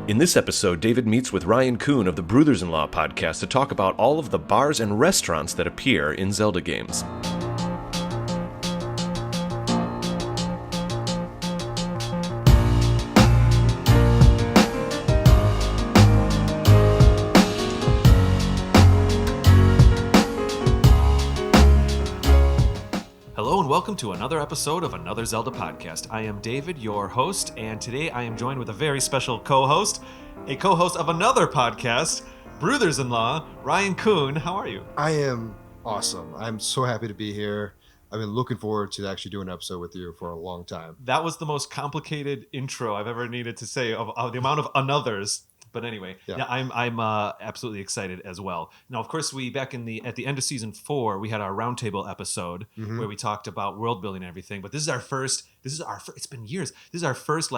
In this episode, David meets with Ryan Kuhn of the Brewthers-In-Law podcast to talk about all of the bars and restaurants that appear in Zelda games. Hello and welcome to another episode of Another Zelda Podcast. I am David, your host, and today I am joined with a very special co-host, a co-host of another podcast, Brewthers-In-Law, Ryan Kuhn. How are you? I am awesome. I'm so happy to be here. I've been looking forward to actually doing an episode with you for a long time. That was the most complicated intro I've ever needed to say of the amount of anothers. But anyway, yeah I'm absolutely excited as well. Now, of course, we back at the end of season 4, we had our roundtable episode where we talked about world building and everything. But this is our first. It's been years. This is our first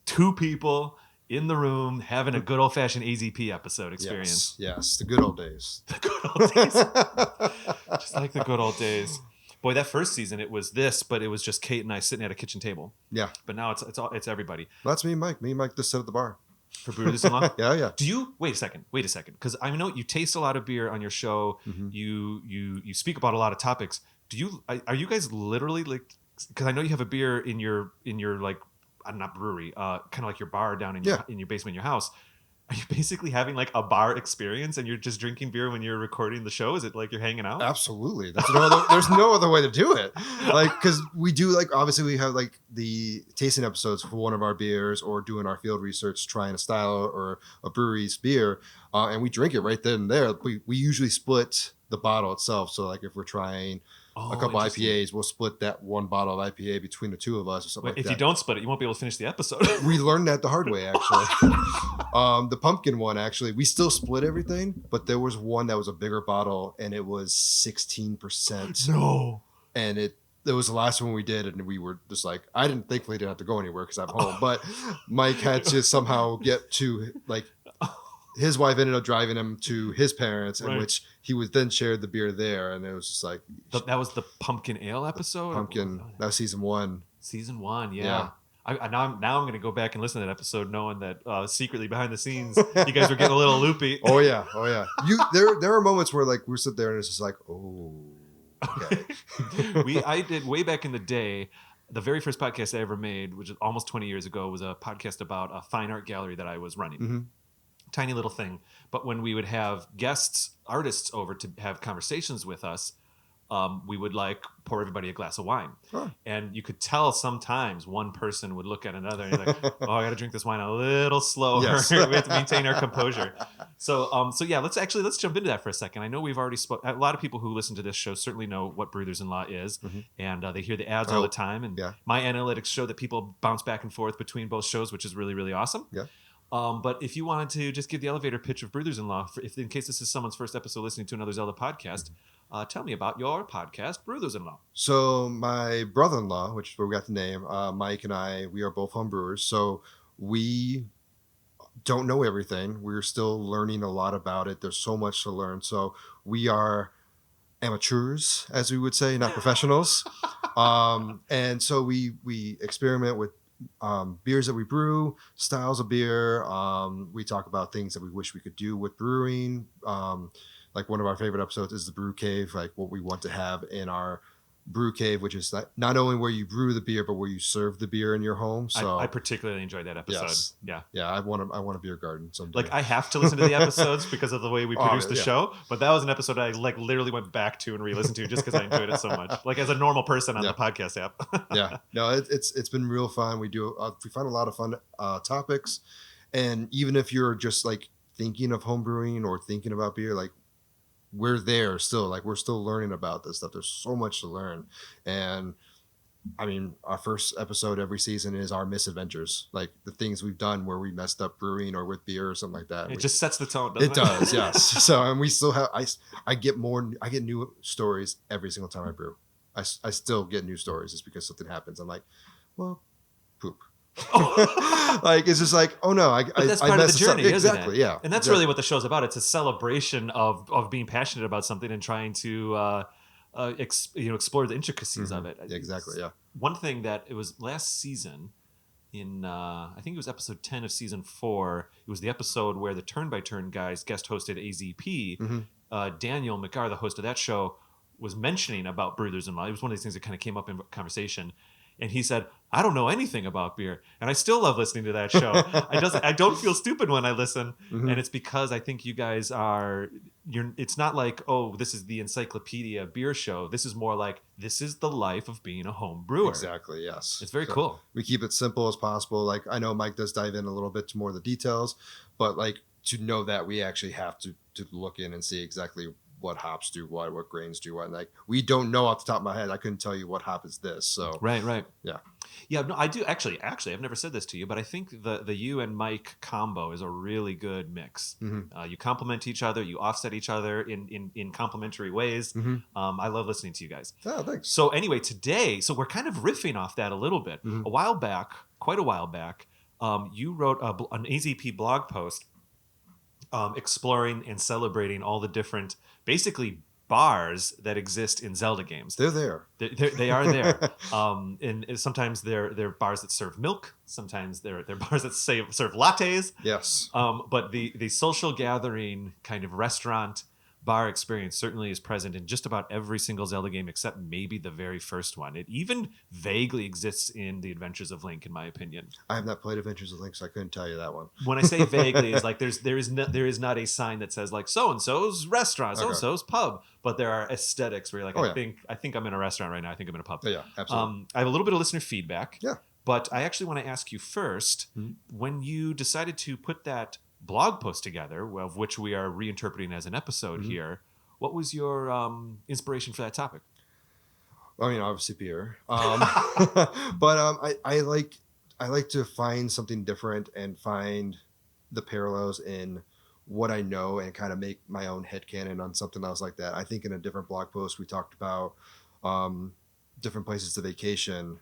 two people in the room having a good old fashioned AZP episode experience. Yes, the good old days. The good old days, just like the good old days. Boy, that first season it was this, but it was just Kate and I sitting at a kitchen table. Yeah, but now it's everybody. Well, that's me and Mike. Me and Mike just sit at the bar. For Brewthers-In-Law? Yeah. Do you wait a second? Because I know you taste a lot of beer on your show. Mm-hmm. You speak about a lot of topics. Are you guys literally because I know you have a beer in your not brewery, kind of like your bar down in your basement in your house. Are you basically having a bar experience and you're just drinking beer when you're recording the show? Is it like you're hanging out? Absolutely. There's no other way to do it. Because we do obviously we have the tasting episodes for one of our beers or doing our field research, trying a style or a brewery's beer, and we drink it right then and there. We usually split the bottle itself. So if we're trying a couple IPAs, we'll split that one bottle of IPA between the two of us or something like that. If you don't split it, you won't be able to finish the episode. We learned that the hard way, actually. The pumpkin one, actually, we still split everything, but there was one that was a bigger bottle, and it was 16%. No. And it was the last one we did, and we were just thankfully didn't have to go anywhere because I'm home, but Mike had to somehow get to, his wife ended up driving him to his parents, in which he was then shared the beer there, and it was just that was the pumpkin ale episode. That was season 1. Season 1, yeah. Now I'm going to go back and listen to that episode, knowing that secretly behind the scenes, you guys were getting a little loopy. Oh yeah. There are moments where we sit there and it's just okay. I did way back in the day. The very first podcast I ever made, which is almost 20 years ago, was a podcast about a fine art gallery that I was running. Mm-hmm. Tiny little thing. But when we would have artists over to have conversations with us, we would pour everybody a glass of wine. Huh. And you could tell sometimes one person would look at another and you're I got to drink this wine a little slower. Yes. We have to maintain our composure. So yeah, let's jump into that for a second. I know we've already a lot of people who listen to this show certainly know what Brewthers-In-Law is, and they hear the ads all the time. And my analytics show that people bounce back and forth between both shows, which is really, really awesome. Yeah. But if you wanted to just give the elevator pitch of Brewthers-In-Law, in case this is someone's first episode listening to another Zelda podcast, tell me about your podcast, Brewthers-In-Law. So my brother-in-law, which is where we got the name, Mike and I, we are both home brewers. So we don't know everything. We're still learning a lot about it. There's so much to learn. So we are amateurs, as we would say, not professionals. And so we experiment with beers that we brew, styles of beer. We talk about things that we wish we could do with brewing. One of our favorite episodes is the brew cave, what we want to have in our brew cave, which is not only where you brew the beer, but where you serve the beer in your home. So I particularly enjoyed that episode. Yes. Yeah. I want a beer garden someday. I have to listen to the episodes because of the way we produce the show, but that was an episode I literally went back to and re-listened to just because I enjoyed it so much. As a normal person on the podcast app. Yeah. No, it's been real fun. We find a lot of fun topics, and even if you're just thinking of home brewing or thinking about beer, we're there still. We're still learning about this stuff. There's so much to learn. And I mean, our first episode every season is our misadventures, the things we've done where we messed up brewing or with beer or something like that. It just sets the tone, doesn't it? It does, yes. So, and we still have, I get new stories every single time I brew. I still get new stories just because something happens. I'm well, poop. It's just oh no, but that's part of the journey, isn't exactly, it? Yeah, and that's really what the show's about. It's a celebration of being passionate about something and trying to explore the intricacies of it. Exactly, yeah. One thing that it was last season, in I think it was episode 10 of season 4. It was the episode where the Turn by Turn guys guest hosted AZP. Daniel McGar, the host of that show, was mentioning about Brewthers-In-Law. It was one of these things that kind of came up in conversation. And he said, I don't know anything about beer. And I still love listening to that show. I don't feel stupid when I listen. And it's because I think you guys it's not like, oh, this is the encyclopedia beer show. This is more like, this is the life of being a home brewer. Exactly, yes. It's very cool. We keep it simple as possible. Like, I know Mike does dive in a little bit to more of the details, but like to know that we actually have to look in and see exactly what hops do what grains do what. And like, we don't know off the top of my head. I couldn't tell you what hop is this. So right. Yeah. No, I do actually. I've never said this to you, but I think the you and Mike combo is a really good mix. You complement each other, you offset each other in complementary ways. I love listening to you guys. Oh, thanks. So anyway, today, so we're kind of riffing off that a little bit. Quite a while back, you wrote an AZP blog post exploring and celebrating all the different, basically, bars that exist in Zelda games. They're there. They are there. And sometimes they're bars that serve milk. Sometimes they're bars that serve lattes. Yes. But the social gathering kind of restaurant bar experience certainly is present in just about every single Zelda game except maybe the very first one. It even vaguely exists in The Adventures of Link, in my opinion. I have not played Adventures of Link, so I couldn't tell you that one. When I say vaguely, is like there is not a sign that says like so and so's restaurant, so and so's pub, but there are aesthetics where you're like, I think I'm in a restaurant right now. I think I'm in a pub. Yeah, absolutely. I have a little bit of listener feedback. Yeah. But I actually want to ask you first, when you decided to put that blog post together, of which we are reinterpreting as an episode here, what was your inspiration for that topic? I mean, obviously beer, but I like to find something different and find the parallels in what I know and kind of make my own headcanon on something else like that. I think in a different blog post we talked about different places to vacation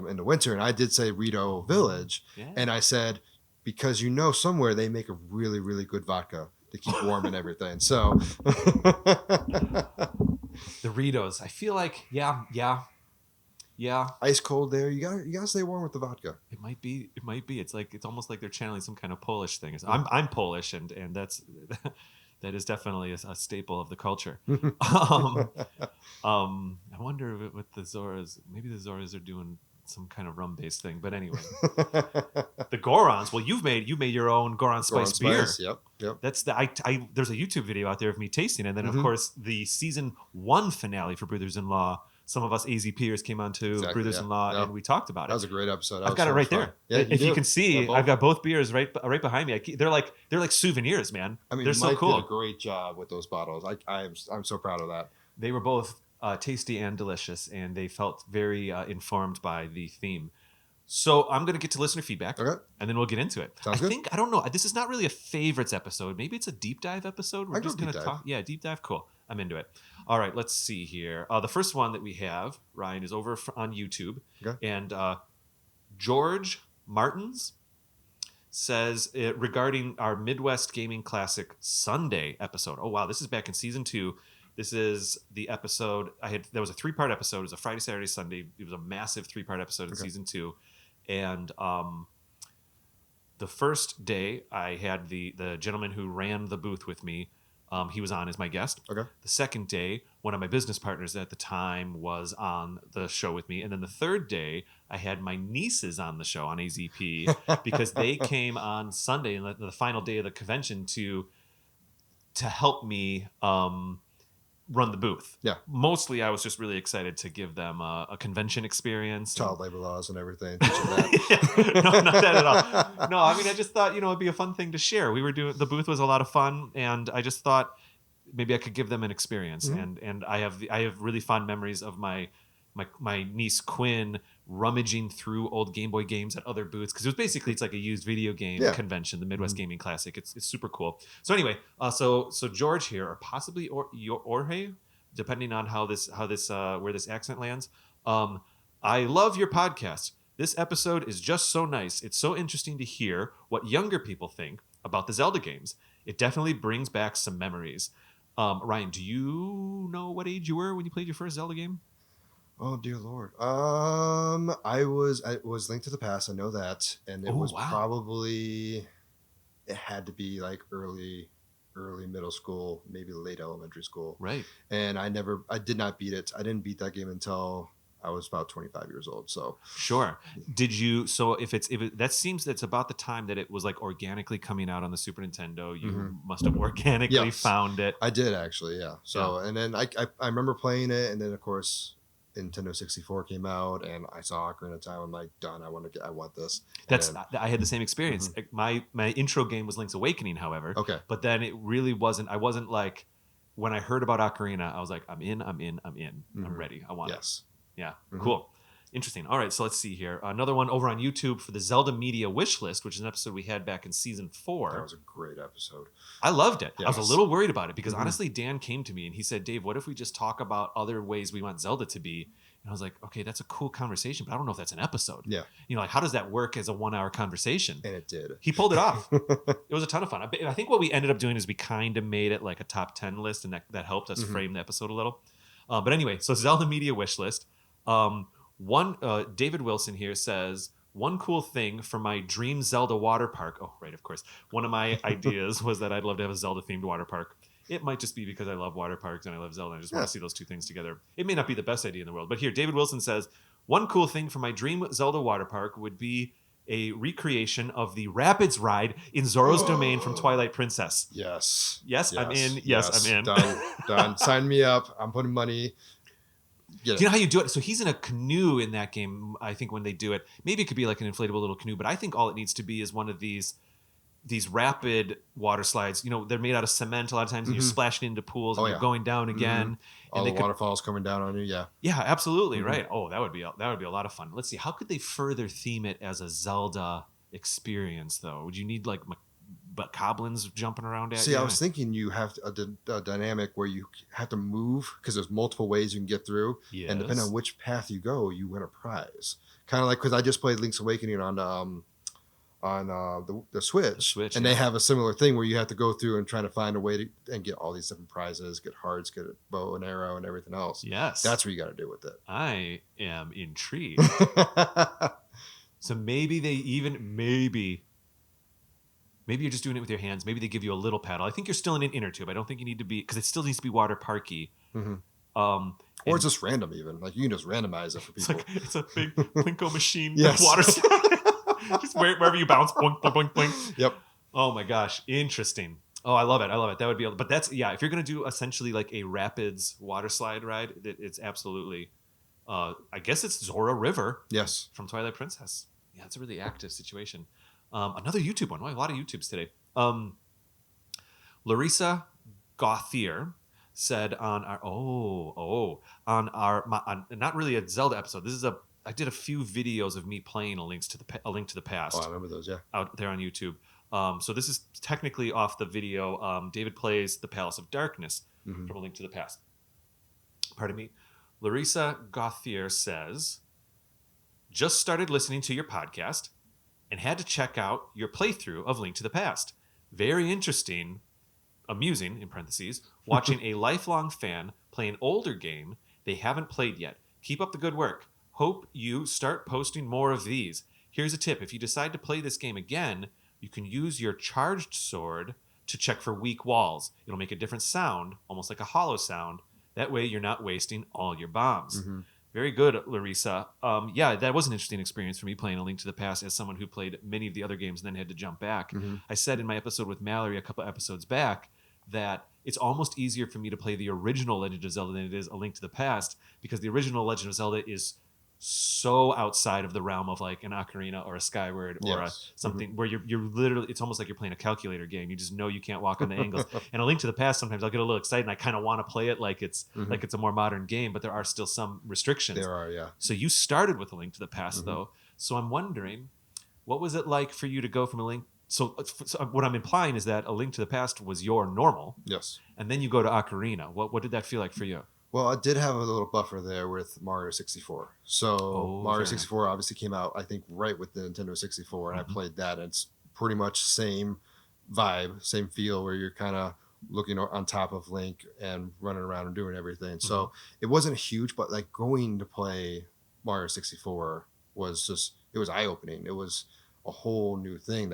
in the winter, and I did say Rito Village, and I said because somewhere they make a really, really good vodka to keep warm and everything. So the Ritos, I feel like, yeah. Ice cold there. You gotta stay warm with the vodka. It might be. It's almost like they're channeling some kind of Polish thing. I'm Polish, and that is definitely a staple of the culture. I wonder what the Zoras. Maybe the Zoras are doing some kind of rum-based thing, but anyway, the Gorons. Well, you made your own Goron Spice beer. Yep. That's there's a YouTube video out there of me tasting it. And then of course the season 1 finale for Brewthers-In-Law. Some of us AZPers came on to Brewthers-In-Law and we talked about it. That was a great episode. I've got it right there. Yeah, if you can see, I've got both beers right behind me. They're like souvenirs, man. I mean, they're so Mike cool. did a great job with those bottles. I'm so proud of that. They were both tasty and delicious, and they felt very informed by the theme. So I'm going to get to listener feedback, and then we'll get into it. Sounds good. I don't know. This is not really a favorites episode. Maybe it's a deep dive episode. We're just going to talk. Yeah, deep dive. Cool. I'm into it. All right, let's see here. The first one that we have, Ryan, is over on YouTube. And George Martins says regarding our Midwest Gaming Classic Sunday episode. Oh, wow. This is back in season 2. This is the episode there was a 3-part episode. It was a Friday, Saturday, Sunday. It was a massive 3-part episode in season 2. And the first day I had the gentleman who ran the booth with me. He was on as my guest. The second day, one of my business partners at the time was on the show with me. And then the third day, I had my nieces on the show on AZP because they came on Sunday, the final day of the convention, to help me run the booth. Yeah. Mostly I was just really excited to give them a convention experience. Child labor laws and everything. No, not that at all. No, I mean, I just thought, it'd be a fun thing to share. The booth was a lot of fun, and I just thought maybe I could give them an experience. And I have really fond memories of my niece Quinn rummaging through old Game Boy games at other booths, because it's like a used video game convention, the Midwest Gaming Classic. It's super cool. So anyway, so George here, or possibly Jorge, depending on how this where this accent lands. I love your podcast. This episode is just so nice. It's so interesting to hear what younger people think about the Zelda games. It definitely brings back some memories. Ryan, do you know what age you were when you played your first Zelda game? Oh dear Lord. It was Link to the Past. I know that, and it was probably it had to be like early middle school, maybe late elementary school. Right. And I did not beat it. I didn't beat that game until I was about 25 years old. So sure. Did you? So if that seems that's about the time that it was like organically coming out on the Super Nintendo. You must have organically found it. I did actually, yeah. So and then I remember playing it, and then of course Nintendo 64 came out, and I saw Ocarina of Time. I'm like, done. I want this. I had the same experience. My intro game was Link's Awakening, however. Okay. But then it really wasn't. I wasn't like when I heard about Ocarina, I was like, I'm in. I'm ready. I want it. Yeah. Cool. Interesting. All right. So let's see here. Another one over on YouTube for the Zelda Media Wishlist, which is an episode we had back in season 4. That was a great episode. I loved it. Yes. I was a little worried about it because honestly, Dan came to me and he said, Dave, what if we just talk about other ways we want Zelda to be? And I was like, okay, that's a cool conversation, but I don't know if that's an episode. Yeah. You know, like how does that work as a 1-hour conversation? And it did. He pulled it off. It was a ton of fun. I think what we ended up doing is we kind of made it like a top 10 list, and that helped us frame the episode a little. But anyway, so Zelda Media Wishlist. David Wilson here says, one cool thing for my dream Zelda water park. Oh, right, of course. One of my ideas was that I'd love to have a Zelda themed water park. It might just be because I love water parks and I love Zelda. I just want to see those two things together. It may not be the best idea in the world, but here, David Wilson says, one cool thing for my dream Zelda water park would be a recreation of the Rapids ride in Zoro's Domain from Twilight Princess. Yes. Yes, I'm in. Yes, I'm in. Done. Sign me up. I'm putting money. Do you know how you do it? So he's in a canoe in that game. I think when they do it, maybe it could be like an inflatable little canoe, but I think all it needs to be is one of these rapid water slides. You know, they're made out of cement a lot of times, and you're splashing into pools, and you're going down again. All the waterfalls coming down on you. Yeah. Yeah, absolutely. Right. Oh, that would be a lot of fun. Let's see. How could they further theme it as a Zelda experience, though? Would you need like goblins jumping around at you? See, I was thinking you have a dynamic where you have to move because there's multiple ways you can get through, and depending on which path you go, you win a prize. Kind of like because I just played Link's Awakening on the Switch, and they have a similar thing where you have to go through and try to find a way to and get all these different prizes, get hearts, get a bow and arrow, and everything else. Yes, that's what you got to do with it. I am intrigued. So maybe they even maybe you're just doing it with your hands. Maybe they give you a little paddle. I think you're still in an inner tube. I don't think you need to be, because it still needs to be water parky. Or it's just random even. Like you can just randomize it for people. It's a big Plinko machine water slide. Just wherever you bounce, boink, boink, boink, boink. Yep. Oh my gosh. Interesting. Oh, I love it. That would be, but that's, if you're going to do essentially like a rapids water slide ride, it's absolutely, I guess it's Zora River. Yes. From Twilight Princess. Yeah, it's a really active situation. Another YouTube one. Wow, a lot of YouTubes today. Larissa Gauthier said on our not really a Zelda episode. I did a few videos of me playing A Link to the Past. Oh, I remember those. Yeah, out there on YouTube. So this is technically off the video. David plays the Palace of Darkness from A Link to the Past. Pardon me. Larissa Gauthier says, just started listening to your podcast and had to check out your playthrough of Link to the Past. Very interesting, amusing, in parentheses, watching a lifelong fan play an older game they haven't played yet. Keep up the good work. Hope you start posting more of these. Here's a tip. If you decide to play this game again, you can use your charged sword to check for weak walls. It'll make a different sound, almost like a hollow sound. That way you're not wasting all your bombs. Very good, Larissa. That was an interesting experience for me playing A Link to the Past as someone who played many of the other games and then had to jump back. I said in my episode with Mallory a couple episodes back that it's almost easier for me to play the original Legend of Zelda than it is A Link to the Past, because the original Legend of Zelda is so outside of the realm of like an Ocarina or a Skyward or something where you're literally, it's almost like you're playing a calculator game. You just know you can't walk on the angles. And A Link to the Past, sometimes I'll get a little excited and I kind of want to play it like it's like it's a more modern game, but there are still some restrictions. There are, yeah. So you started with A Link to the Past though. So I'm wondering, what was it like for you to go from A Link? So what I'm implying is that A Link to the Past was your normal. Yes. And then you go to Ocarina. What did that feel like for you? Well, I did have a little buffer there with Mario 64. So Mario 64 obviously came out, I think, right with the Nintendo 64, and I played that. And it's pretty much same vibe, same feel, where you're kind of looking on top of Link and running around and doing everything. Mm-hmm. So it wasn't huge, but like going to play Mario 64 was just, it was eye opening. It was a whole new thing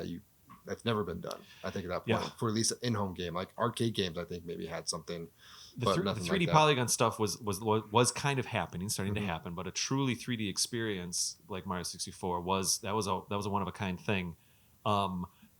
that's never been done. I think at that point, for at least an in-home game, like arcade games, I think maybe had something. The but nothing 3D like that. polygon stuff was kind of happening, starting to happen, but a truly 3D experience like Mario 64 was a one of a kind thing.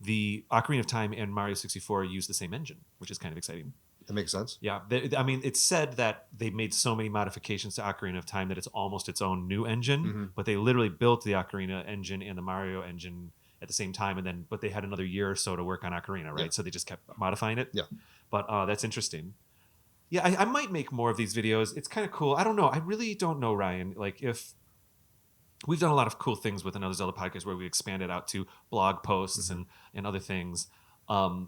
The Ocarina of Time and Mario 64 use the same engine, which is kind of exciting. That makes sense. Yeah, I mean, it's said that they made so many modifications to Ocarina of Time that it's almost its own new engine. But they literally built the Ocarina engine and the Mario engine at the same time, but they had another year or so to work on Ocarina, right? Yeah. So they just kept modifying it. Yeah. But that's interesting. Yeah, I might make more of these videos. It's kind of cool. I don't know. I really don't know, Ryan. Like, if we've done a lot of cool things with Another Zelda podcast where we expanded out to blog posts and other things. I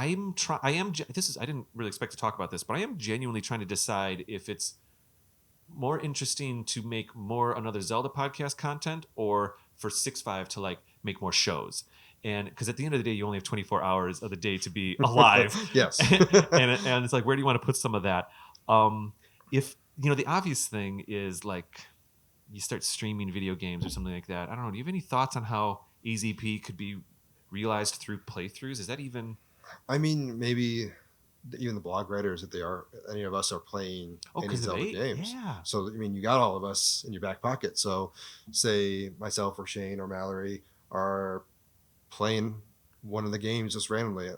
didn't really expect to talk about this, but I am genuinely trying to decide if it's more interesting to make more Another Zelda podcast content or for 6.5 to like make more shows. And because at the end of the day, you only have 24 hours of the day to be alive. Yes. and it's like, where do you want to put some of that? If, the obvious thing is like you start streaming video games or something like that. I don't know. Do you have any thoughts on how AZP could be realized through playthroughs? Is that even... I mean, maybe even the blog writers, if any of us are playing any Zelda games. Yeah. So, I mean, you got all of us in your back pocket. So say myself or Shane or Mallory are playing one of the games just randomly,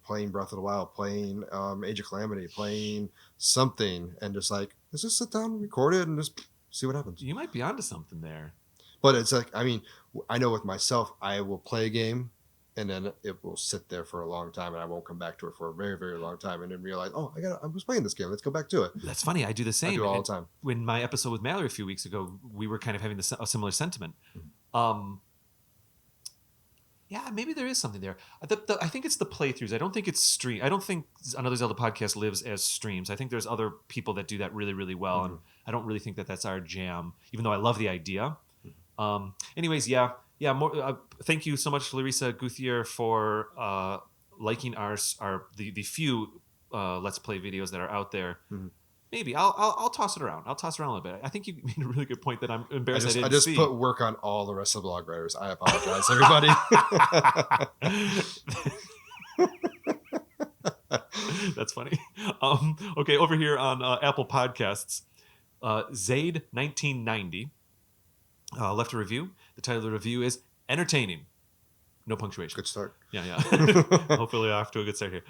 playing Breath of the Wild, playing Age of Calamity, playing something, and just like, let's just sit down and record it and just see what happens. You might be onto something there. But it's like, I mean, I know with myself, I will play a game and then it will sit there for a long time and I won't come back to it for a very, very long time and then realize, I was playing this game. Let's go back to it. That's funny. I do the same. I do all the time. When my episode with Mallory a few weeks ago, we were kind of having a similar sentiment. Yeah, maybe there is something there. I think it's the playthroughs. I don't think it's stream. I don't think Another Zelda podcast lives as streams. I think there's other people that do that really, really well, and I don't really think that that's our jam. Even though I love the idea. Anyways, yeah. More. Thank you so much, Larissa Guthier, for liking the few Let's Play videos that are out there. Maybe I'll toss it around. I'll toss it around a little bit. I think you made a really good point that I'm embarrassed I just put work on all the rest of the blog writers. I apologize, everybody. That's funny. Okay, over here on Apple Podcasts, Zaid 1990 left a review. The title of the review is Entertaining. No punctuation. Good start. Yeah. Hopefully off to a good start here.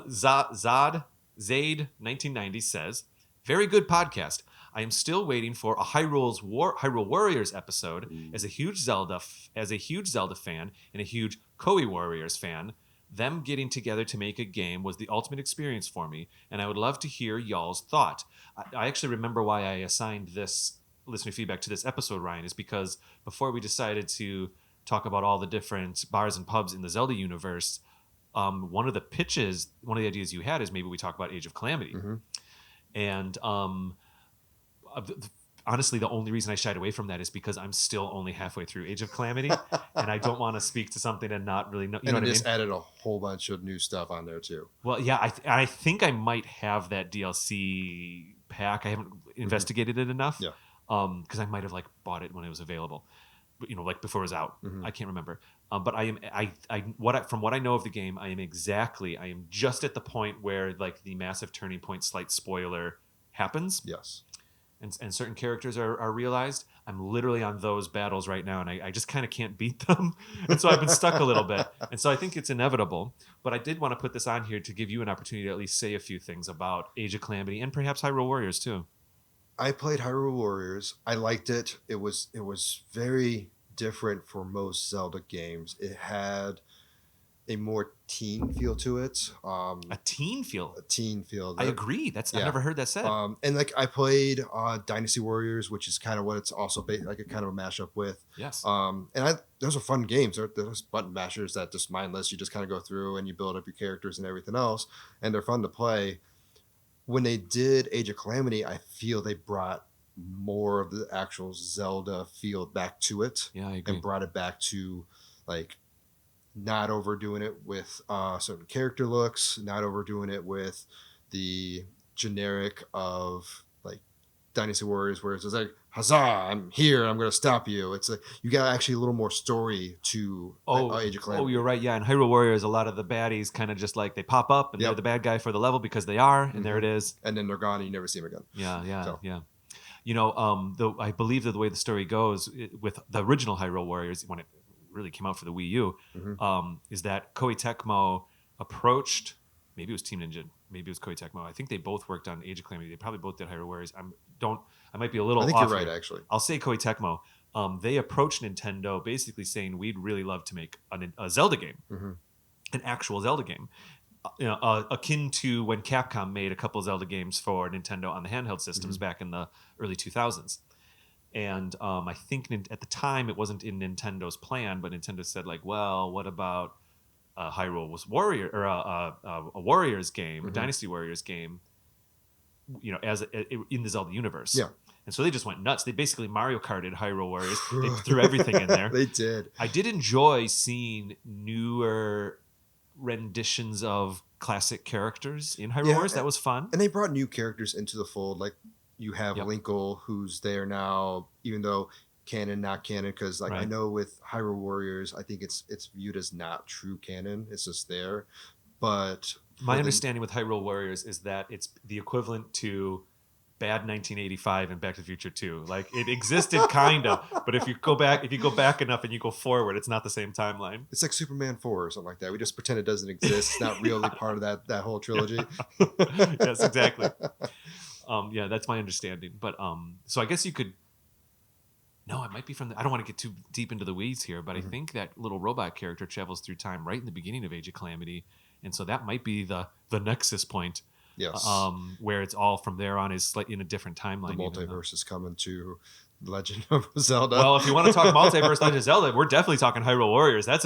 Zaid 1990 says, very good podcast. I am still waiting for a Hyrule Warriors episode. As a huge Zelda fan and a huge Koei Warriors fan, them getting together to make a game was the ultimate experience for me, and I would love to hear y'all's thought. I actually remember why I assigned this listener feedback to this episode, Ryan, is because before we decided to talk about all the different bars and pubs in the Zelda universe, one of the ideas you had is maybe we talk about Age of Calamity. And honestly, the only reason I shied away from that is because I'm still only halfway through Age of Calamity, and I don't want to speak to something and not really know. You know what I mean? Just added a whole bunch of new stuff on there too. Well, yeah, I think I might have that DLC pack. I haven't investigated it enough. Yeah. Because I might have like bought it when it was available, but like before it was out. I can't remember. But from what I know of the game, I am just at the point where like the massive turning point, slight spoiler happens. Yes. And certain characters are realized. I'm literally on those battles right now, and I just kind of can't beat them. And so I've been stuck a little bit. And so I think it's inevitable. But I did want to put this on here to give you an opportunity to at least say a few things about Age of Calamity and perhaps Hyrule Warriors too. I played Hyrule Warriors. I liked it. It was very different for most Zelda games. It had a more teen feel to it. A teen feel? A teen feel. I agree. I've never heard that said. And like I played Dynasty Warriors, which is kind of what it's also like a kind of a mashup with. Yes. Those are fun games. There's button mashers that just mindless. You just kind of go through and you build up your characters and everything else, and they're fun to play. When they did Age of Calamity, I feel they brought more of the actual Zelda feel back to it. Yeah, I agree. And brought it back to like not overdoing it with certain character looks, not overdoing it with the generic of like Dynasty Warriors, where it's just like, huzzah, I'm here, I'm going to stop you. It's like, you got actually a little more story to Age of Calamity. Oh, you're right. Yeah, in Hyrule Warriors, a lot of the baddies kind of just like they pop up and they're the bad guy for the level because they are, and there it is. And then they're gone and you never see them again. Yeah. You know, I believe that the way the story goes with the original Hyrule Warriors, when it really came out for the Wii U, is that Koei Tecmo approached, maybe it was Team Ninja, maybe it was Koei Tecmo. I think they both worked on Age of Calamity. They probably both did Hyrule Warriors. I might be a little off. I think you're right, here. actually. I'll say Koei Tecmo. They approached Nintendo basically saying, we'd really love to make a Zelda game, an actual Zelda game. Akin to when Capcom made a couple of Zelda games for Nintendo on the handheld systems back in the early 2000s. And I think at the time it wasn't in Nintendo's plan, but Nintendo said like, well, what about Hyrule Warrior or a Warriors game, a Dynasty Warriors game, you know, in the Zelda universe. Yeah. And so they just went nuts. They basically Mario Karted Hyrule Warriors. They threw everything in there. They did. I did enjoy seeing newer renditions of classic characters in Hyrule Warriors. That was fun. And they brought new characters into the fold. Like you have Linkle, who's there now, even though canon, not canon. Because like I know with Hyrule Warriors, I think it's viewed as not true canon. It's just there. But my understanding with Hyrule Warriors is that it's the equivalent to bad 1985 and Back to the Future 2. Like it existed kind of, but if you go back enough and you go forward, it's not the same timeline. It's like Superman 4 or something like that. We just pretend it doesn't exist. It's not really part of that whole trilogy. Yes, exactly. Yeah, that's my understanding. But so I guess you could. No, it might be from I don't want to get too deep into the weeds here, but I think that little robot character travels through time right in the beginning of Age of Calamity, and so that might be the nexus point. Yes. Where it's all from there on is in a different timeline. The multiverse is coming to Legend of Zelda. Well, if you want to talk multiverse Legend of Zelda, we're definitely talking Hyrule Warriors. That's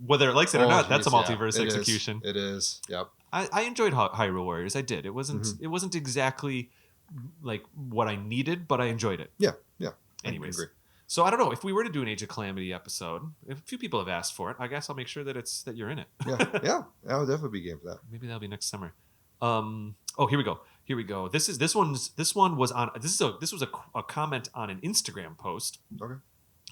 whether it likes it or not, that's a multiverse execution. It is. Yep. I enjoyed Hyrule Warriors. I did. It wasn't exactly like what I needed, but I enjoyed it. Yeah. Anyways. So I don't know if we were to do an Age of Calamity episode. If a few people have asked for it, I guess I'll make sure that you're in it. Yeah. I would definitely be game for that. Maybe that'll be next summer. Here we go. This was a comment on an Instagram post. Okay.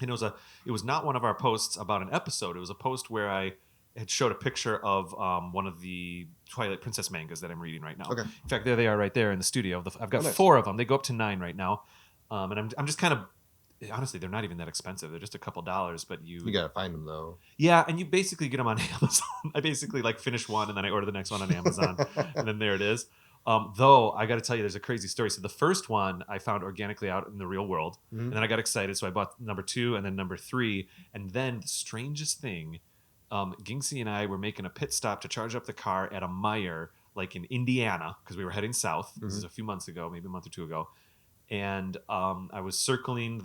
And it was not one of our posts about an episode. It was a post where I had showed a picture of one of the Twilight Princess mangas that I'm reading right now. Okay. In fact, there they are right there in the studio. I've got nice. 4 of them. They go up to 9 right now. And I'm just kind of, honestly, they're not even that expensive. They're just a couple dollars, but you gotta find them though. Yeah, and you basically get them on Amazon. I basically like finish one and then I order the next one on Amazon, and then there it is. Though I got to tell you, there's a crazy story. So the first one I found organically out in the real world, and then I got excited, so I bought number 2 and then number 3, and then the strangest thing, Gingsy and I were making a pit stop to charge up the car at a Meijer, like in Indiana, because we were heading south. This is a few months ago, maybe a month or 2 ago. And I was circling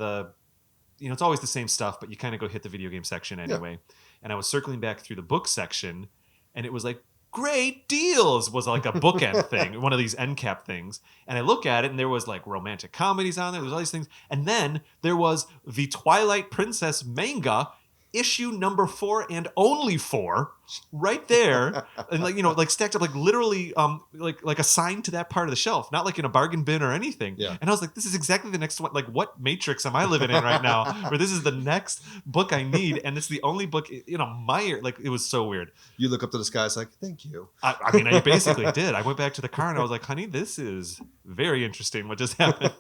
it's always the same stuff, but you kind of go hit the video game section anyway. Yeah. And I was circling back through the book section, and it was like, great deals was like a bookend thing, one of these end cap things. And I look at it, and there was like romantic comedies on there. There's all these things. And then there was the Twilight Princess manga, issue number 4 and only 4 right there, and like stacked up like literally like assigned to that part of the shelf, not like in a bargain bin or anything. Yeah. And I was like, this is exactly the next one. Like, what matrix am I living in right now where this is the next book I need, and it's the only book in a Meijer? Like, it was so weird. You look up to the sky, it's like, thank you. I mean, I basically did. I went back to the car and I was like, honey, this is very interesting what just happened.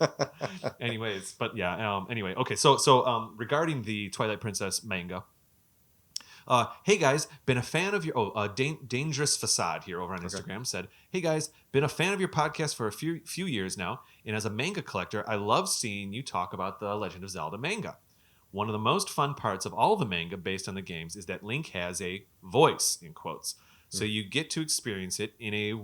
Anyways, but yeah. Anyway, okay. So regarding the Twilight Princess manga. Hey guys, been a fan of your Dangerous Facade here over on Instagram said, hey guys, been a fan of your podcast for a few years now, and as a manga collector, I love seeing you talk about the Legend of Zelda manga. One of the most fun parts of all the manga based on the games is that Link has a voice, in quotes. So you get to experience it in a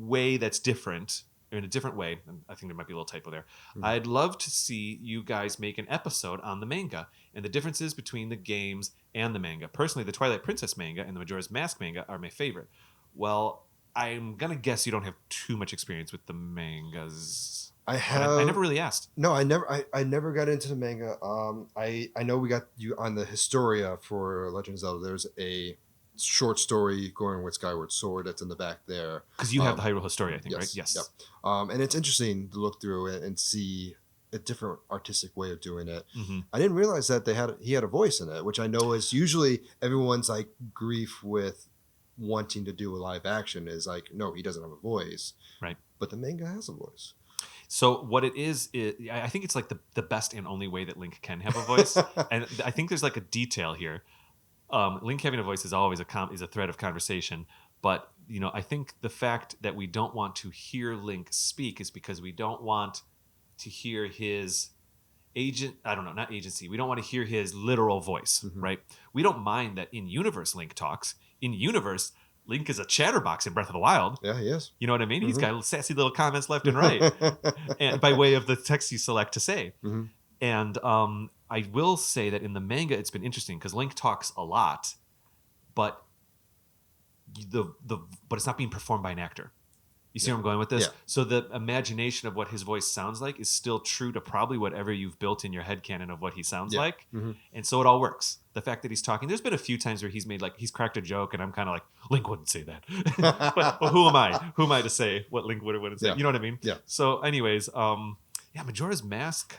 way that's different. In a different way. I think there might be a little typo there. I'd love to see you guys make an episode on the manga and the differences between the games and the manga. Personally, the Twilight Princess manga and the Majora's Mask manga are my favorite. Well, I'm going to guess you don't have too much experience with the mangas. I never really asked. No, I never got into the manga. I know we got you on the Historia for Legend of Zelda. There's a short story going with Skyward Sword that's in the back there. Because you have the Hyrule Historia, I think, yes, right? Yes. Yep. And it's interesting to look through it and see a different artistic way of doing it. Mm-hmm. I didn't realize that he had a voice in it, which I know is usually everyone's like grief with wanting to do a live action is like, no, he doesn't have a voice. Right. But the manga has a voice. So what it is I think it's like the best and only way that Link can have a voice. And I think there's like a detail here. Link having a voice is always is a thread of conversation. But, I think the fact that we don't want to hear Link speak is because we don't want to hear his not agency. We don't want to hear his literal voice, right? We don't mind that in universe Link talks. In universe, Link is a chatterbox in Breath of the Wild. Yeah, he is. You know what I mean? He's got sassy little comments left and right, and by way of the text you select to say. And I will say that in the manga, it's been interesting because Link talks a lot, but but it's not being performed by an actor. You see where I'm going with this? Yeah. So the imagination of what his voice sounds like is still true to probably whatever you've built in your headcanon of what he sounds like. And so it all works. The fact that he's talking, there's been a few times where he's cracked a joke and I'm kind of like, Link wouldn't say that. but who am I? Who am I to say what Link would or wouldn't say? Yeah. You know what I mean? Yeah. So anyways, Majora's Mask.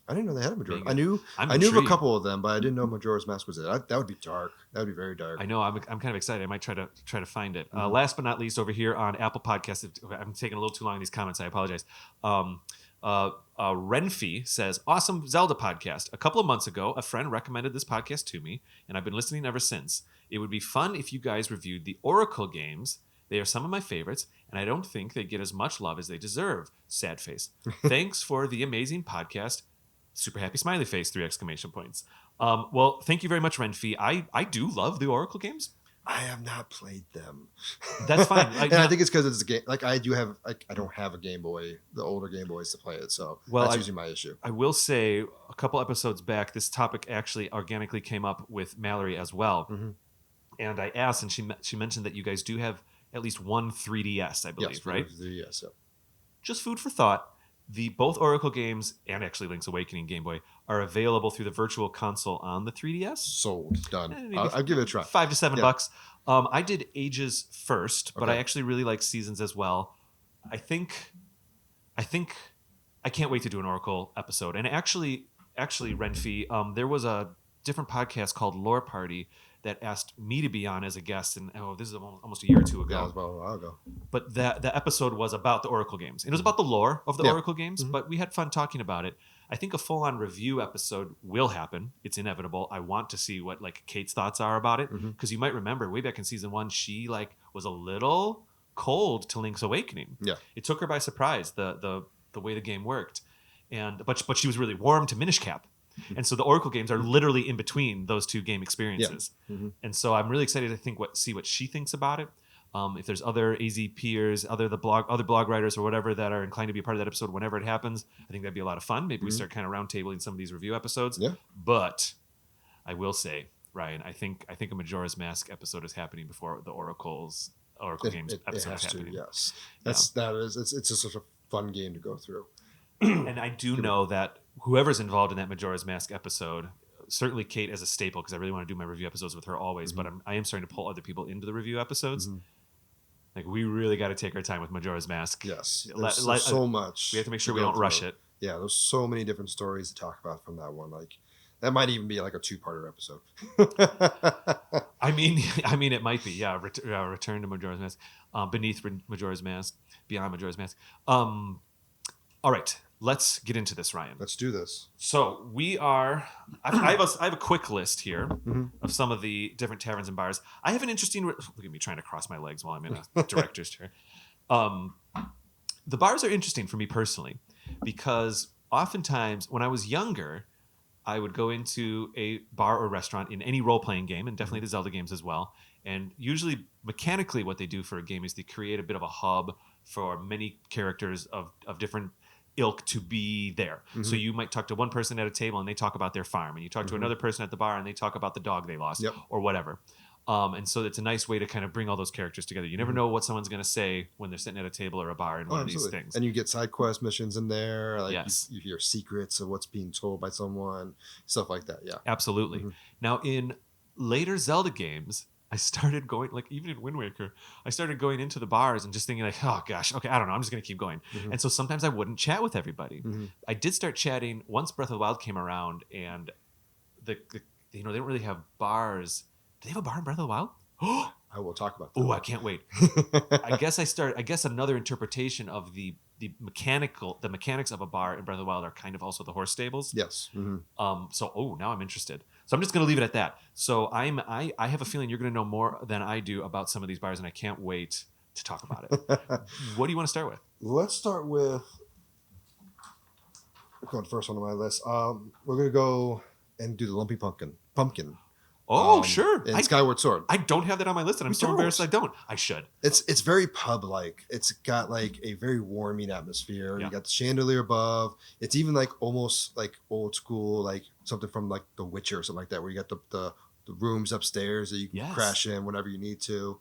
I didn't know they had a Majora. Manga. I knew of a couple of them, but I didn't know Majora's Mask was it. That would be dark. That would be very dark. I know. I'm kind of excited. I might try to find it. Last but not least, over here on Apple Podcasts, I'm taking a little too long in these comments. I apologize. Renfi says, "Awesome Zelda podcast. A couple of months ago, a friend recommended this podcast to me, and I've been listening ever since. It would be fun if you guys reviewed the Oracle games. They are some of my favorites, and I don't think they get as much love as they deserve. Sad face. Thanks for the amazing podcast. Super happy smiley face, 3 exclamation points. Well, thank you very much, Renfi. I do love the Oracle games. I have not played them. That's fine. And I think it's because it's a game. Like I don't have a Game Boy, the older Game Boys to play it, so that's usually my issue. I will say a couple episodes back, this topic actually organically came up with Mallory as well, and I asked, and she mentioned that you guys do have at least one 3DS, I believe, yes, right? 3DS, yeah. Just food for thought. Both Oracle games and actually Link's Awakening Game Boy are available through the Virtual Console on the 3DS. Sold. Done. I'll give it a try. $5 to $7. I did Ages first, but I actually really like Seasons as well. I think I can't wait to do an Oracle episode. And actually, Renfi, there was a different podcast called Lore Party that asked me to be on as a guest, and this is almost a year or two ago. Yeah, it was about a while ago. But the episode was about the Oracle games. It was about the lore of the Oracle games, but we had fun talking about it. I think a full-on review episode will happen. It's inevitable. I want to see what Kate's thoughts are about it, because you might remember way back in season 1, she was a little cold to Link's Awakening. Yeah, it took her by surprise the way the game worked, but she was really warm to Minish Cap. And so the Oracle games are literally in between those two game experiences. Yeah. And so I'm really excited to see what she thinks about it. If there's other AZ peers, other blog writers or whatever that are inclined to be a part of that episode whenever it happens, I think that'd be a lot of fun. Maybe we start kind of roundtabling some of these review episodes. Yeah. But I will say, Ryan, I think a Majora's Mask episode is happening before the Oracle games episode is happening. Yes. It's just such a fun game to go through. And I do know that whoever's involved in that Majora's Mask episode, certainly Kate as a staple, because I really want to do my review episodes with her always, but I am starting to pull other people into the review episodes. We really got to take our time with Majora's Mask. Yes, there's so much. We have to make sure we don't rush it. Yeah, there's so many different stories to talk about from that one. That might even be a 2-parter episode. I mean, it might be. Yeah, Return to Majora's Mask, Beneath Majora's Mask, Beyond Majora's Mask. All right. Let's get into this, Ryan. Let's do this. So I have a quick list here of some of the different taverns and bars. I have an interesting. Look at me trying to cross my legs while I'm in a director's chair. The bars are interesting for me personally because oftentimes when I was younger, I would go into a bar or restaurant in any role-playing game, and definitely the Zelda games as well. And usually, mechanically, what they do for a game is they create a bit of a hub for many characters of different ilk to be there. So you might talk to one person at a table and they talk about their farm, and you talk to another person at the bar and they talk about the dog they lost or whatever. And so it's a nice way to kind of bring all those characters together. You never know what someone's going to say when they're sitting at a table or a bar in one of these things. And you get side quest missions in there. Like yes. you hear secrets of what's being told by someone, stuff like that. Yeah, absolutely. Now, in later Zelda games, I started going, like even in Wind Waker, I started going into the bars and just thinking like, oh gosh, okay, I don't know, I'm just going to keep going. And so sometimes I wouldn't chat with everybody. I did start chatting once Breath of the Wild came around, and they don't really have bars. Do they have a bar in Breath of the Wild? I will talk about that. Oh, I can't wait. I guess another interpretation of the mechanics of a bar in Breath of the Wild are kind of also the horse stables. Yes. So now I'm interested. So I'm just going to leave it at that. So I have a feeling you're going to know more than I do about some of these bars, and I can't wait to talk about it. What do you want to start with? Let's start with the first one on my list. We're going to go and do the Lumpy Pumpkin. Oh, sure. And Skyward Sword. I don't have that on my list, and I'm so embarrassed I don't. I should. It's very pub-like. It's got like a very warming atmosphere. You got the chandelier above. It's even like almost like old school, like something from like The Witcher or something like that, where you got the rooms upstairs that you can crash in whenever you need to.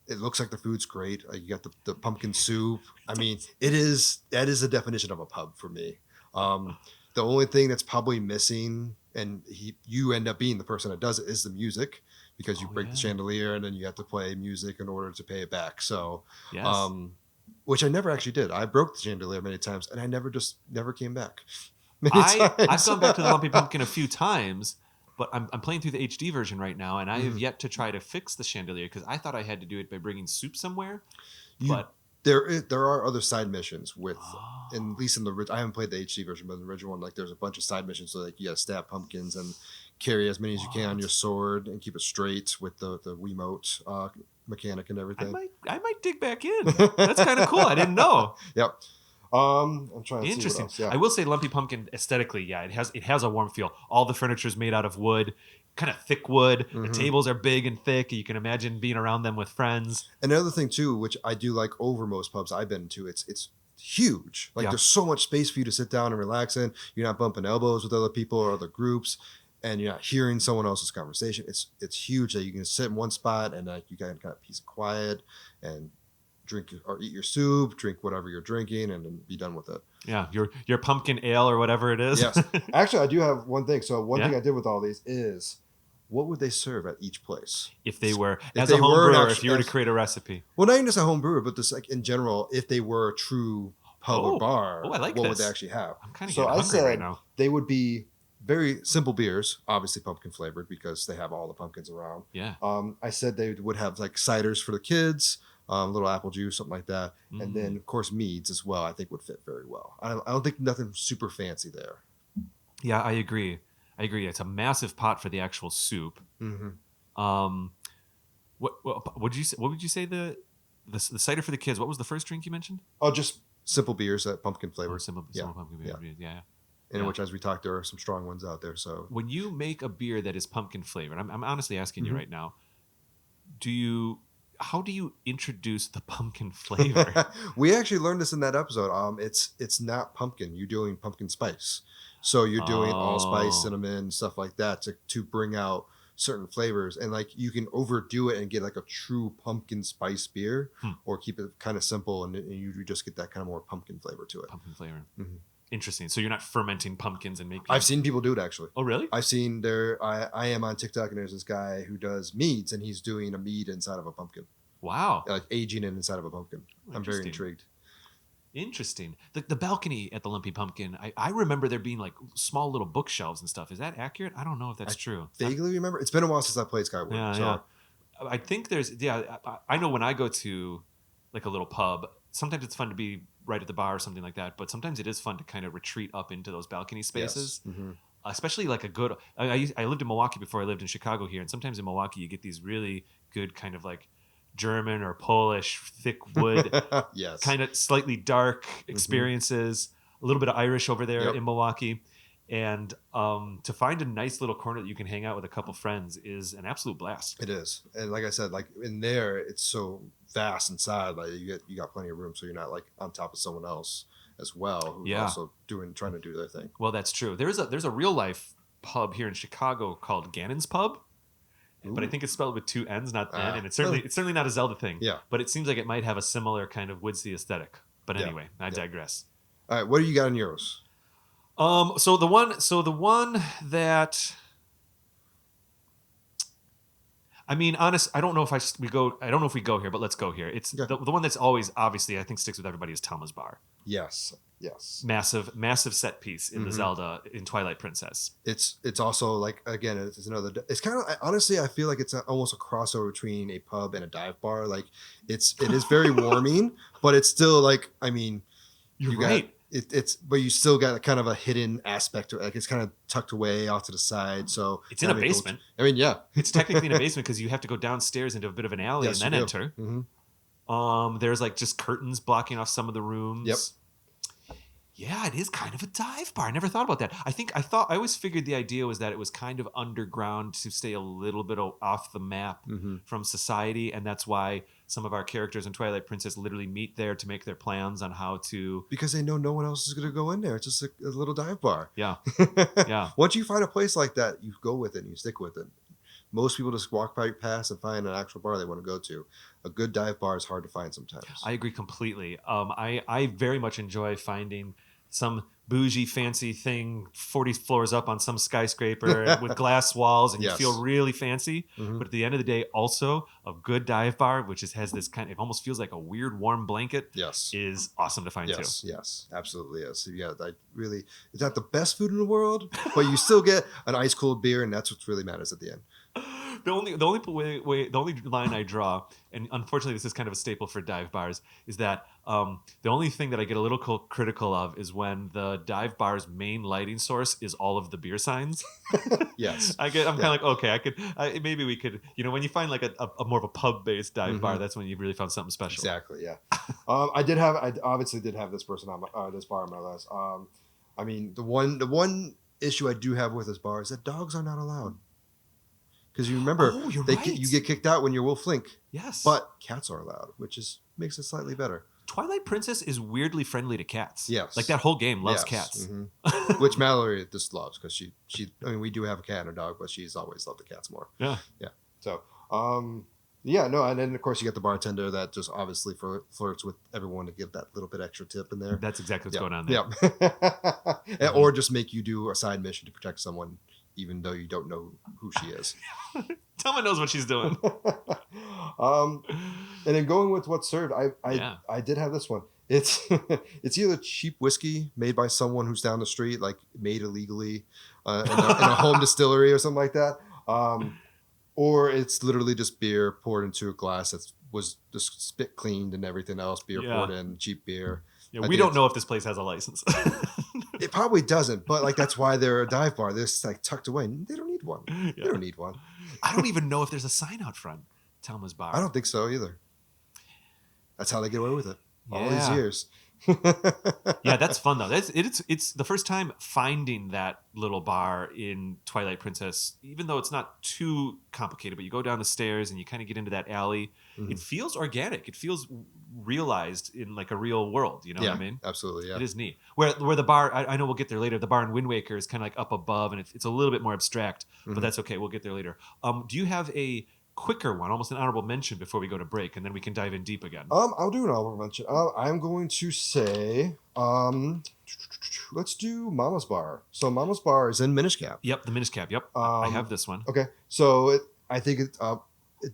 It looks like the food's great. Like you got the pumpkin soup. I mean, that is the definition of a pub for me. The only thing that's probably missing, and you end up being the person that does it, is the music, because you break the chandelier and then you have to play music in order to pay it back. So, which I never actually did. I broke the chandelier many times, and I never came back. I've gone back to the Lumpy Pumpkin a few times, but I'm playing through the HD version right now, and I have yet to try to fix the chandelier because I thought I had to do it by bringing soup somewhere. There are other side missions with, at least in the I haven't played the HD version, but in the original one, like there's a bunch of side missions. So like you got to stab pumpkins and carry as many as you can on your sword and keep it straight with the Wiimote mechanic and everything. I might dig back in. That's kind of cool. I didn't know. Yep. I'm trying to Interesting. see what else. Yeah. I will say Lumpy Pumpkin aesthetically, it has a warm feel. All the furniture is made out of wood. Kind of thick wood. The tables are big and thick. You can imagine being around them with friends. Another thing too, which I do like over most pubs I've been to, it's huge. Like there's so much space for you to sit down and relax in. You're not bumping elbows with other people or other groups, and you're not hearing someone else's conversation. It's huge that you can sit in one spot and you got kind of peace and quiet and drink or eat your soup, drink whatever you're drinking, and then be done with it. Yeah, your pumpkin ale or whatever it is. Yes. Actually, I do have one thing. So one thing I did with all these is, what would they serve at each place? If they were, as a home brewer, if you were to create a recipe. Well, not even just a home brewer, but just like in general, if they were a true pub or bar, what would they actually have? I'm kind of getting hungry right now. They would be very simple beers, obviously pumpkin flavored because they have all the pumpkins around. Yeah. I said they would have like ciders for the kids, little apple juice, something like that. And then, of course, meads as well, I think would fit very well. I don't think nothing super fancy there. Yeah, I agree. It's a massive pot for the actual soup. What would you say the cider for the kids? What was the first drink you mentioned? Oh, just simple beers that pumpkin flavored. Simple pumpkin beers. Yeah. In which, as we talked, there are some strong ones out there. So when you make a beer that is pumpkin flavored, I'm honestly asking you right now, how do you introduce the pumpkin flavor? We actually learned this in that episode. It's not pumpkin. You're doing pumpkin spice. So you're doing allspice, cinnamon, stuff like that to bring out certain flavors. And like you can overdo it and get like a true pumpkin spice beer, or keep it kind of simple and you just get that kind of more pumpkin flavor to it. Pumpkin flavor. Interesting. So you're not fermenting pumpkins and making... I've seen people do it actually. Oh, really? I've seen I am on TikTok, and there's this guy who does meads, and he's doing a mead inside of a pumpkin. Wow. Like aging it inside of a pumpkin. I'm very intrigued. Interesting. The balcony at the Lumpy Pumpkin, I remember there being like small little bookshelves and stuff. Is that accurate? I don't know if that's true. Vaguely remember. It's been a while since I played Skyward. Yeah. I think I know when I go to like a little pub, sometimes it's fun to be right at the bar or something like that, but sometimes it is fun to kind of retreat up into those balcony spaces. Yes. Especially like I lived in Milwaukee before I lived in Chicago here, and sometimes in Milwaukee you get these really good kind of like German or Polish thick wood, kind of slightly dark experiences, a little bit of Irish over there in Milwaukee. And to find a nice little corner that you can hang out with a couple friends is an absolute blast. It is. And like I said, like in there, it's so vast inside. Like you got plenty of room, so you're not like on top of someone else as well, who's also trying to do their thing. Well, that's true. There's a real life pub here in Chicago called Gannon's Pub. but I think it's spelled with 2 N's, not N, and it's certainly not a Zelda thing. Yeah. But it seems like it might have a similar kind of woodsy aesthetic. But anyway, I digress. All right, what do you got in yours? So the one that, I mean, honest, I don't know if we go here, but let's go here. It's the one that's always, obviously, I think sticks with everybody is Telma's Bar. Yes. Massive set piece in the Zelda, in Twilight Princess. It's also like, again, it's kind of, honestly, I feel like it's almost a crossover between a pub and a dive bar. Like it is very warming, but it's still like, I mean, you're right. But you still got kind of a hidden aspect to it. Like it's kind of tucked away off to the side. So it's in a basement. I mean, yeah, it's technically in a basement because you have to go downstairs into a bit of an alley and then enter. Mm-hmm. There's like just curtains blocking off some of the rooms. Yep. Yeah, it is kind of a dive bar. I never thought about that. I always figured the idea was that it was kind of underground to stay a little bit off the map from society. And that's why some of our characters in Twilight Princess literally meet there to make their plans on how to... Because they know no one else is going to go in there. It's just a little dive bar. Yeah. Yeah. Once you find a place like that, you go with it and you stick with it. Most people just walk past and find an actual bar they want to go to. A good dive bar is hard to find sometimes. I agree completely. I very much enjoy finding some bougie fancy thing 40 floors up on some skyscraper with glass walls and you feel really fancy. But at the end of the day, also a good dive bar, which has this kind of, it almost feels like a weird warm blanket, is awesome to find too. Yes, absolutely is. Yeah, it's not the best food in the world, but you still get an ice cold beer, and that's what really matters at the end. The only line I draw, and unfortunately this is kind of a staple for dive bars, is that the only thing that I get a little critical of is when the dive bar's main lighting source is all of the beer signs. Yes, I'm kind of like, okay, maybe we could, when you find like a more of a pub based dive bar, that's when you've really found something special. Exactly. Yeah. I obviously did have this person on this bar on my list. I mean, the one issue I do have with this bar is that dogs are not allowed. Because you remember, you get kicked out when you're Wolf Link. Yes. But cats are allowed, which makes it slightly better. Twilight Princess is weirdly friendly to cats. Yes. Like that whole game loves cats. Which Mallory just loves because she I mean, we do have a cat and a dog, but she's always loved the cats more. Yeah. Yeah. So, and then of course you get the bartender that just obviously flirts with everyone to give that little bit extra tip in there. That's exactly what's going on there. Yeah. Or just make you do a side mission to protect someone even though you don't know who she is. Telma knows what she's doing. And then going with what's served, I did have this one. It's either cheap whiskey made by someone who's down the street, like made illegally in a home distillery or something like that, or it's literally just beer poured into a glass that was just spit cleaned and everything else, beer poured in, cheap beer. Yeah, we don't know if this place has a license. It probably doesn't, but like that's why they're a dive bar. They're just like tucked away. They don't need one. Yeah. They don't need one. I don't even know if there's a sign out front. Telma's Bar. I don't think so either. That's how they get away with it all these years. Yeah, that's fun though. It's the first time finding that little bar in Twilight Princess, even though it's not too complicated, but you go down the stairs and you kind of get into that alley. It feels organic. It feels realized in like a real world. You know what I mean? Absolutely. Yeah. It is neat. Where the bar, I know we'll get there later. The bar in Wind Waker is kind of like up above and it's a little bit more abstract, but that's okay. We'll get there later. Do you have a quicker one, almost an honorable mention before we go to break, and then we can dive in deep again? I'll do an honorable mention. I'm going to say, let's do Mama's Bar. So Mama's Bar is in Minish Cap. Yep, the Minish Cap. Yep, I have this one. Okay, so I think it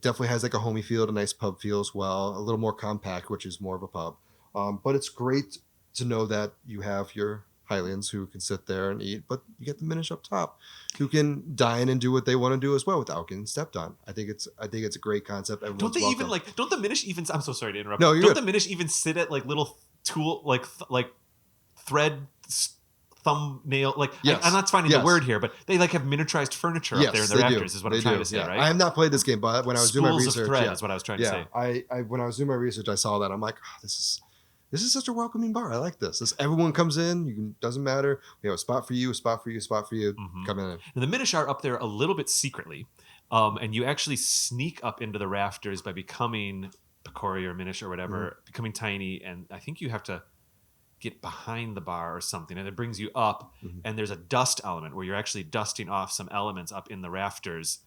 definitely has like a homey feel, a nice pub feel as well. A little more compact, which is more of a pub. But it's great to know that you have your Highlands who can sit there and eat, but you get the Minish up top who can dine and do what they want to do as well without getting stepped on. I think it's a great concept. Don't the Minish even, I'm so sorry to interrupt. No, don't the Minish even sit at like little tool, like thread thumbnail, like I'm not finding the word here, but they like have miniaturized furniture up there in the rafters is what I'm trying to say, right? I have not played this game, but when I was doing my research, of thread is what I was trying to say. I when I was doing my research, I saw that. I'm like, this is such a welcoming bar. I like this. Everyone comes in. Doesn't matter. We have a spot for you, a spot for you, a spot for you. Come in. And the Minish are up there a little bit secretly, and you actually sneak up into the rafters by becoming Picori or Minish or whatever, becoming tiny. And I think you have to get behind the bar or something, and it brings you up. And there's a dust element where you're actually dusting off some elements up in the rafters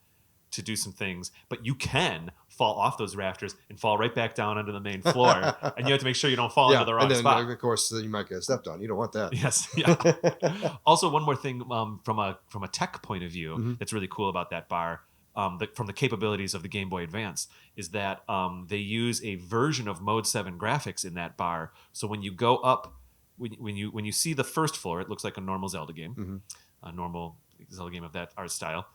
to do some things, but you can fall off those rafters and fall right back down onto the main floor, and you have to make sure you don't fall into the wrong and then, spot. of course, you might get stepped on. You don't want that. Yes. Yeah. Also, one more thing from a tech point of view that's really cool about that bar, from the capabilities of the Game Boy Advance, is that they use a version of Mode 7 graphics in that bar. So when you go up, when you see the first floor, it looks like a normal Zelda game, a normal Zelda game of that art style.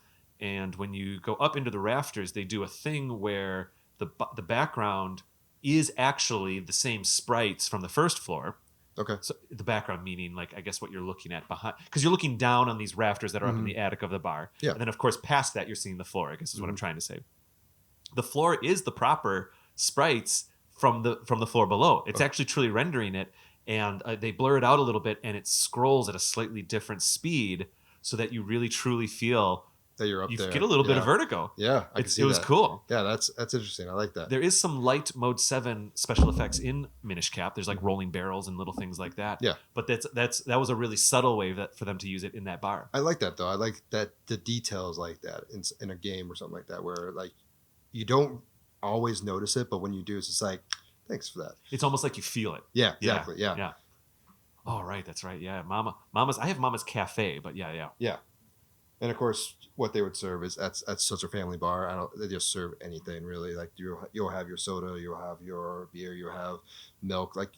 And when you go up into the rafters, they do a thing where the background is actually the same sprites from the first floor. Okay. So the background meaning, like, I guess what you're looking at behind, because you're looking down on these rafters that are up in the attic of the bar. Yeah. And then, of course, past that, you're seeing the floor, I guess is what I'm trying to say. The floor is the proper sprites from the floor below. It's actually truly rendering it, and they blur it out a little bit, and it scrolls at a slightly different speed so that you really truly feel that you're up there. You get a little bit of vertigo. Yeah, I can see it was that. cool. Yeah, that's interesting. I like that. There is some light Mode 7 special effects in Minish Cap. There's like rolling barrels and little things like that. Yeah. But that was a really subtle way for them to use it in that bar. I like that, though. I like that the details like that in a game or something like that, where like you don't always notice it, but when you do, it's just like, thanks for that. It's almost like you feel it. Yeah, exactly. Yeah. Oh, right. That's right. Yeah. I have Mama's Cafe, but yeah. Yeah. And of course, what they would serve is that's such a family bar. They just serve anything really. Like you'll have your soda, you'll have your beer, you'll have milk. Like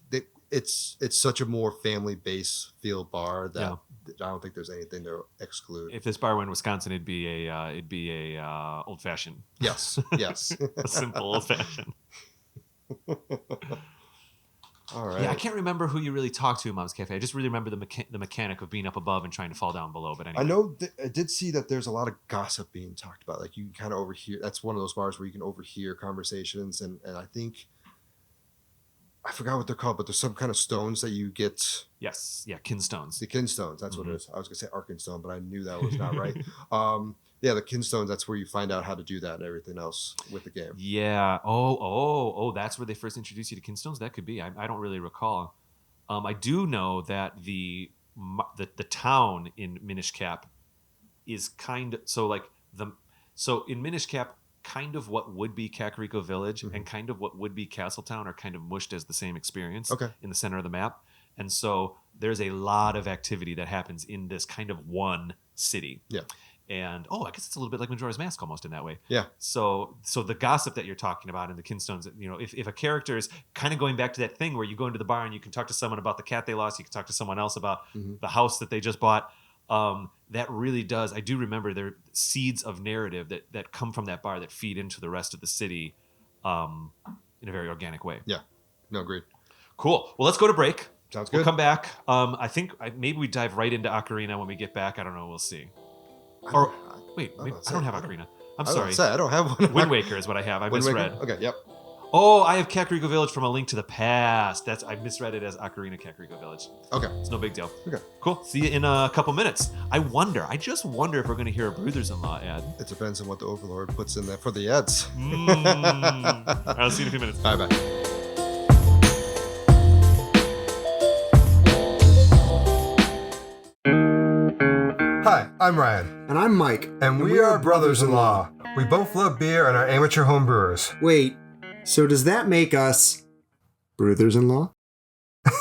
it's such a more family based feel bar that I don't think there's anything to exclude. If this bar were in Wisconsin, it'd be a old fashioned. Yes. A simple old fashioned. All right. Yeah, I can't remember who you really talked to in Mom's Cafe. I just really remember the mechanic of being up above and trying to fall down below. But anyway. I know I did see that there's a lot of gossip being talked about. Like you kind of overhear. That's one of those bars where you can overhear conversations, and I think I forgot what they're called, but there's some kind of stones that you get. Yes, yeah, kinstones. The kinstones. That's what it is. I was gonna say Arkenstone, but I knew that was not right. Yeah, the kinstones. That's where you find out how to do that and everything else with the game. Yeah. Oh, that's where they first introduced you to kinstones? That could be. I don't really recall. I do know that the town in Minish Cap is kind of so in Minish Cap, kind of what would be Kakariko Village and kind of what would be Castletown are kind of mushed as the same experience in the center of the map. And so there's a lot of activity that happens in this kind of one city. Yeah. And I guess it's a little bit like Majora's Mask almost in that way. Yeah. So the gossip that you're talking about in the kinstones, if a character is kind of going back to that thing where you go into the bar and you can talk to someone about the cat they lost, you can talk to someone else about the house that they just bought. That really does. I do remember there are seeds of narrative that come from that bar that feed into the rest of the city in a very organic way. Yeah. No, agreed. Cool. Well, let's go to break. Sounds good. We'll come back. I think maybe we dive right into Ocarina when we get back. I don't know. We'll see. Or wait, I don't have Ocarina. I'm sorry. I don't have one. Wind Waker is what I have. I misread. Okay, yep. Oh, I have Kakariko Village from A Link to the Past. I misread it as Ocarina Kakariko Village. Okay. It's no big deal. Okay. Cool. See you in a couple minutes. I just wonder if we're going to hear a Brewthers-In-Law ad. It depends on what the Overlord puts in there for the ads. All right, I'll see you in a few minutes. Bye. Hi, I'm Ryan. And I'm Mike. And we are Brothers-in-Law. We both love beer and are amateur home brewers. Wait, so does that make us Brewthers-In-Law?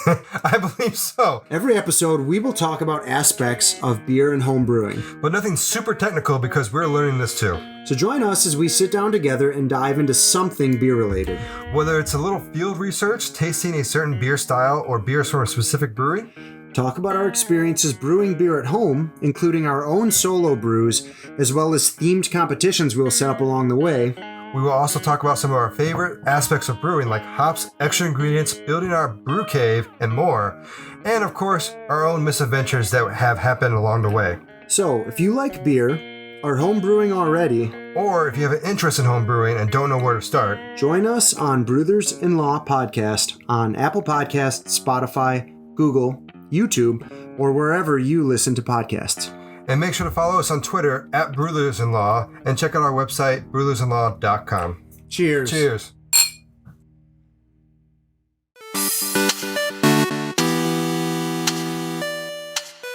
I believe so. Every episode, we will talk about aspects of beer and home brewing. But nothing super technical because we're learning this too. So join us as we sit down together and dive into something beer-related. Whether it's a little field research, tasting a certain beer style, or beers from a specific brewery, talk about our experiences brewing beer at home, including our own solo brews, as well as themed competitions we'll set up along the way. We will also talk about some of our favorite aspects of brewing, like hops, extra ingredients, building our brew cave, and more. And of course, our own misadventures that have happened along the way. So, if you like beer, are home brewing already, or if you have an interest in home brewing and don't know where to start, join us on Brewthers-In-Law podcast on Apple Podcasts, Spotify, Google, YouTube, or wherever you listen to podcasts. And make sure to follow us on Twitter at Brewthers-In-Law and check out our website, brewthers-inlaw.com. Cheers. Cheers.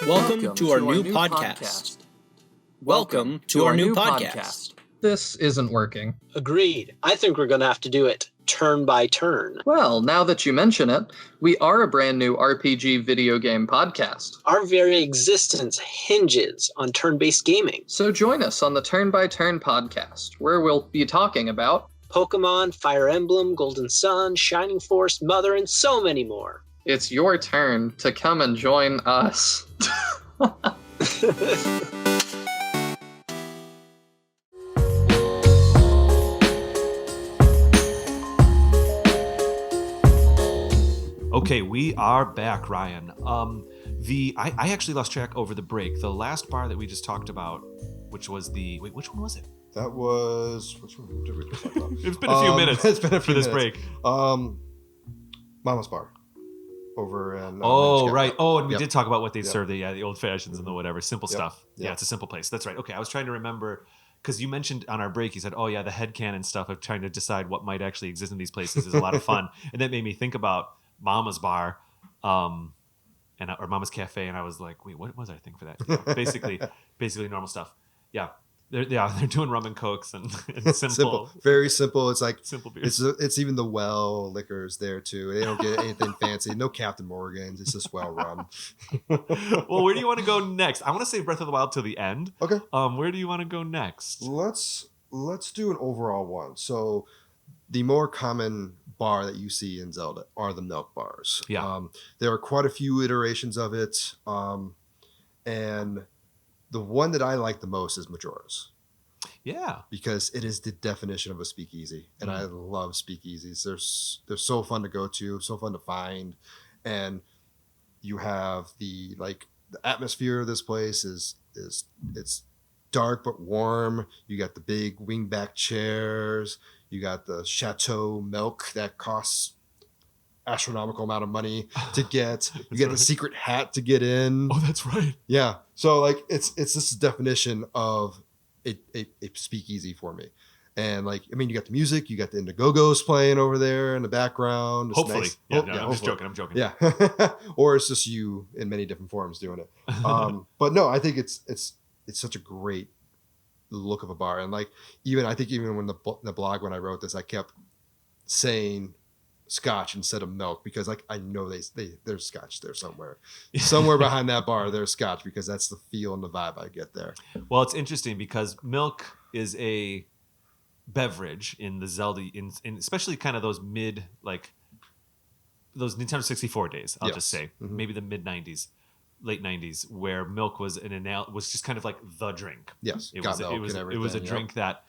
Welcome to our new podcast. Welcome to our new podcast. this isn't working. Agreed. I think we're going to have to do it turn by turn. Well, now that you mention it, we are a brand new RPG video game podcast. Our very existence hinges on turn-based gaming. So join us on the Turn by Turn podcast, where we'll be talking about Pokemon, Fire Emblem, Golden Sun, Shining Force, Mother, and so many more. It's your turn to come and join us. Okay, we are back, Ryan. I actually lost track over the break. The last bar that we just talked about, which was which one was it? That was which one did we just talk about? It's been a few minutes. It's been a few for this minutes. break. Mama's Bar over in right. Oh, and we did talk about what they serve. The old fashions and the whatever, simple stuff. Yep. Yeah, it's a simple place. That's right. Okay, I was trying to remember because you mentioned on our break, you said, "Oh yeah, the headcanon stuff of trying to decide what might actually exist in these places is a lot of fun," and that made me think about Mama's Bar, or Mama's Cafe, and I was like, "Wait, what was I thinking for that?" Yeah, basically normal stuff. Yeah. They're doing rum and cokes and simple, very simple. It's like simple beers. It's even the well liquors there too. They don't get anything fancy. No Captain Morgan's. It's just well rum. Well, where do you want to go next? I want to save Breath of the Wild till the end. Okay. Where do you want to go next? Let's do an overall one. So the more common bar that you see in Zelda are the milk bars. Yeah. There are quite a few iterations of it. And the one that I like the most is Majora's. Yeah. Because it is the definition of a speakeasy. And I love speakeasies. They're so fun to go to, so fun to find. And you have the atmosphere of this place is it's dark but warm. You got the big wingback chairs. You got the chateau milk that costs astronomical amount of money to get. You get a secret hat to get in. Oh, that's right. Yeah. So it's this definition of a speakeasy for me. And you got the music, you got the Indiegogo's playing over there in the background. It's hopefully. nice. Yeah, I'm just joking. Yeah. Or it's just you in many different forms doing it. But no, I think it's such a great look of a bar. And even when the blog, when I wrote this, I kept saying Scotch instead of milk because I know there's Scotch there somewhere behind that bar. There's Scotch because that's the feel and the vibe I get there. Well, it's interesting because milk is a beverage in the Zelda, in especially kind of those those Nintendo 64 days. I'll just say maybe the mid 90s, late 90s, where milk was was just kind of like the drink. Yes, it was a drink that.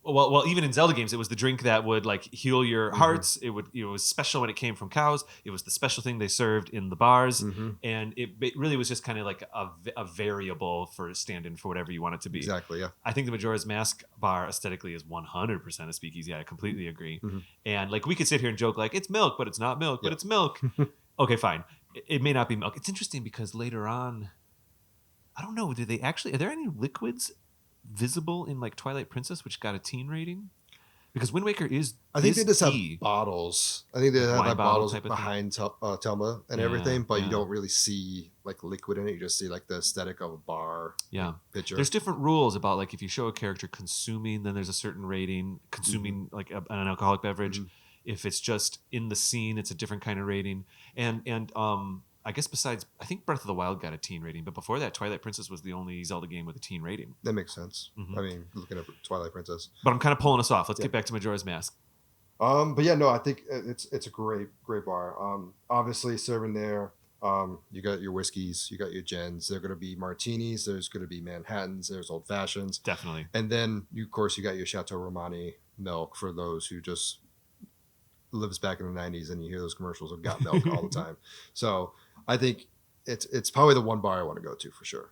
Well, even in Zelda games, it was the drink that would heal your hearts. It was special when it came from cows. It was the special thing they served in the bars, and it really was just kind of like a variable for stand-in for whatever you want it to be. Exactly. Yeah. I think the Majora's Mask bar aesthetically is 100% a speakeasy. I completely agree. And we could sit here and joke it's milk, but it's not milk, but it's milk. Okay, fine. It may not be milk. It's interesting because later on, I don't know. Are there any liquids visible in Twilight Princess, which got a teen rating? Because Wind Waker is I think they just have tea. bottles. I think they have bottles behind Telma and everything, but you don't really see liquid in it. You just see the aesthetic of a bar picture. There's different rules about if you show a character consuming, then there's a certain rating. Consuming an alcoholic beverage. If it's just in the scene, it's a different kind of rating. And I guess I think Breath of the Wild got a teen rating, but before that, Twilight Princess was the only Zelda game with a teen rating. That makes sense. I mean, looking at Twilight Princess. But I'm kind of pulling us off. Let's get back to Majora's Mask. But yeah, no, I think it's a great bar. Obviously serving there, you got your whiskeys, you got your gins. They're going to be martinis. There's going to be Manhattans. There's old fashions. Definitely. And then you got your Chateau Romani milk for those who just lives back in the 90s and you hear those commercials of got milk all the time. So I think it's probably the one bar I want to go to for sure.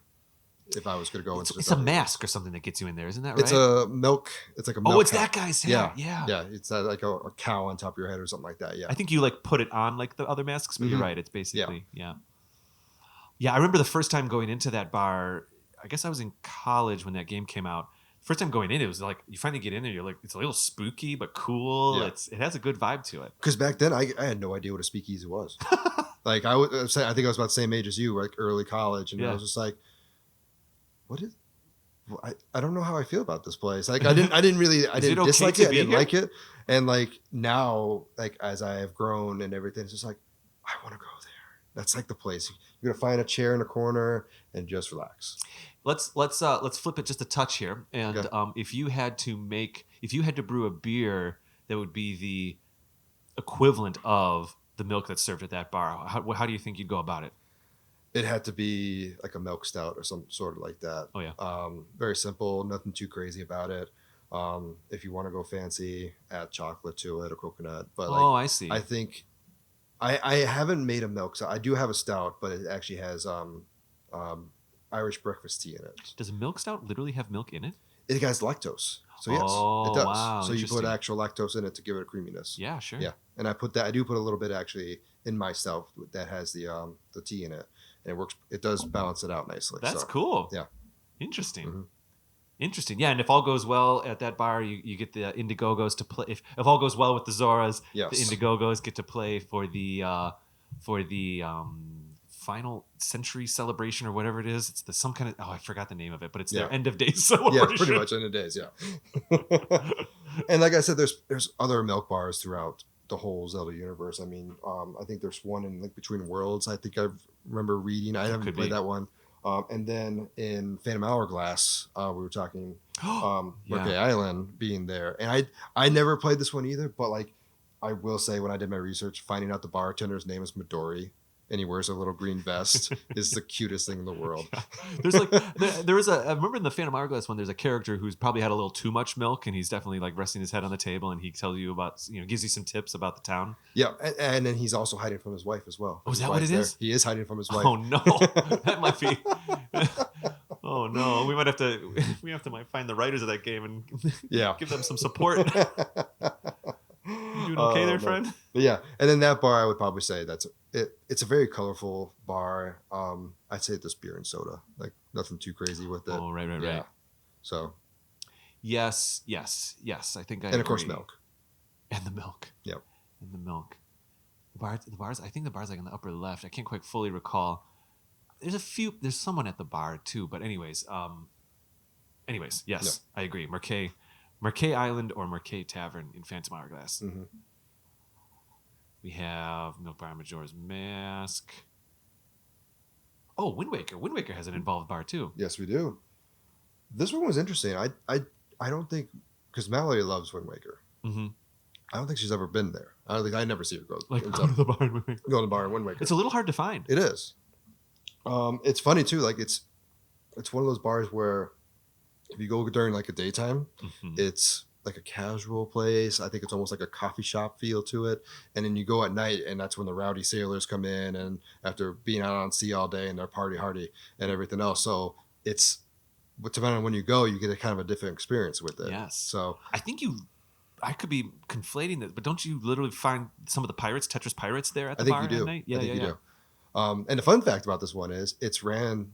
If I was going to go into it's a mask or something that gets you in there, isn't that right? It's a milk. It's like a milk. Oh, it's cow. That guy's hair. Yeah. It's like a cow on top of your head or something like that. Yeah. I think you put it on the other masks, but you're right. It's basically yeah. I remember the first time going into that bar. I guess I was in college when that game came out. First time going in, it was you finally get in there. You're it's a little spooky but cool. Yeah. It has a good vibe to it. Because back then I had no idea what a speakeasy was. I think I was about the same age as you, early college, and I was just what I don't know how I feel about this place. Like I didn't dislike it. I didn't like it. And like now, like as I have grown and everything, it's just like, I want to go there. That's like the place. You're gonna find a chair in a corner and just relax. Let's flip it just a touch here. And if you had to brew a beer that would be the equivalent of the milk that's served at that bar, how do you think you'd go about it? It had to be like a milk stout or some sort of like that. Oh yeah. Very simple, nothing too crazy about it. If you want to go fancy, add chocolate to it or coconut. But I see. I think I haven't made a milk stout. I do have a stout, but it actually has Irish breakfast tea in it. Does a milk stout literally have milk in it? It has lactose. So yes, it does. Wow, so you put actual lactose in it to give it a creaminess. Yeah, sure. Yeah, and I do put a little bit actually in my stout that has the tea in it, and it works. It does balance it out nicely. That's cool. Yeah, interesting. Mm-hmm. Interesting. Yeah, and if all goes well at that bar, you get the Indiegogos to play. If all goes well with the Zoras, the Indiegogos get to play for the final century celebration or whatever it is. It's some kind of I forgot the name of it, but it's their end of days celebration. Yeah, pretty much end of days. Yeah. And like I said, there's other milk bars throughout the whole Zelda universe. I mean, I think there's one in Link Between Worlds. I think I remember reading. I haven't played that one. And then in Phantom Hourglass, we were talking Merkay Island being there. And I never played this one either, but like I will say when I did my research, finding out the bartender's name is Midori and he wears a little green vest is the cutest thing in the world. There's like there was I remember in the Phantom Hourglass one, there's a character who's probably had a little too much milk, and he's definitely like resting his head on the table, and he tells you about gives you some tips about the town. Yeah, and then he's also hiding from his wife as well. Oh, is that what it is? He is hiding from his wife. Oh no, that might be. Oh no, we have to find the writers of that game and give them some support. You doing okay there, friend? But yeah, and then that bar, I would probably say it's a very colorful bar. I'd say this beer and soda, like nothing too crazy with it. Oh, right. So, yes. I think I agree. And of course, milk. And the milk. Yep. And the milk. The bars. I think the bar's like on the upper left. I can't quite fully recall. There's someone at the bar too. But anyways, yes, I agree. Merkay Island or Merkay Tavern in Phantom Hourglass. Mm-hmm. We have Milk Bar Majora's Mask. Oh, Wind Waker. Wind Waker has an involved bar too. Yes, we do. This one was interesting. I don't think, because Mallory loves Wind Waker. Mm-hmm. I don't think she's ever been there. I never see her go. Go to the bar in Wind Waker. Go to the bar in Wind Waker. It's a little hard to find. It is. It's funny too. Like it's one of those bars where if you go during like a daytime, it's like a casual place. I think it's almost like a coffee shop feel to it. And then you go at night, and that's when the rowdy sailors come in, and after being out on sea all day, and they're party hardy and everything else. So but depending on when you go, you get a kind of a different experience with it. Yes. So I could be conflating this, but don't you literally find some of the pirates, Tetris pirates, there at the bar at night? I think you do. And the fun fact about this one is it's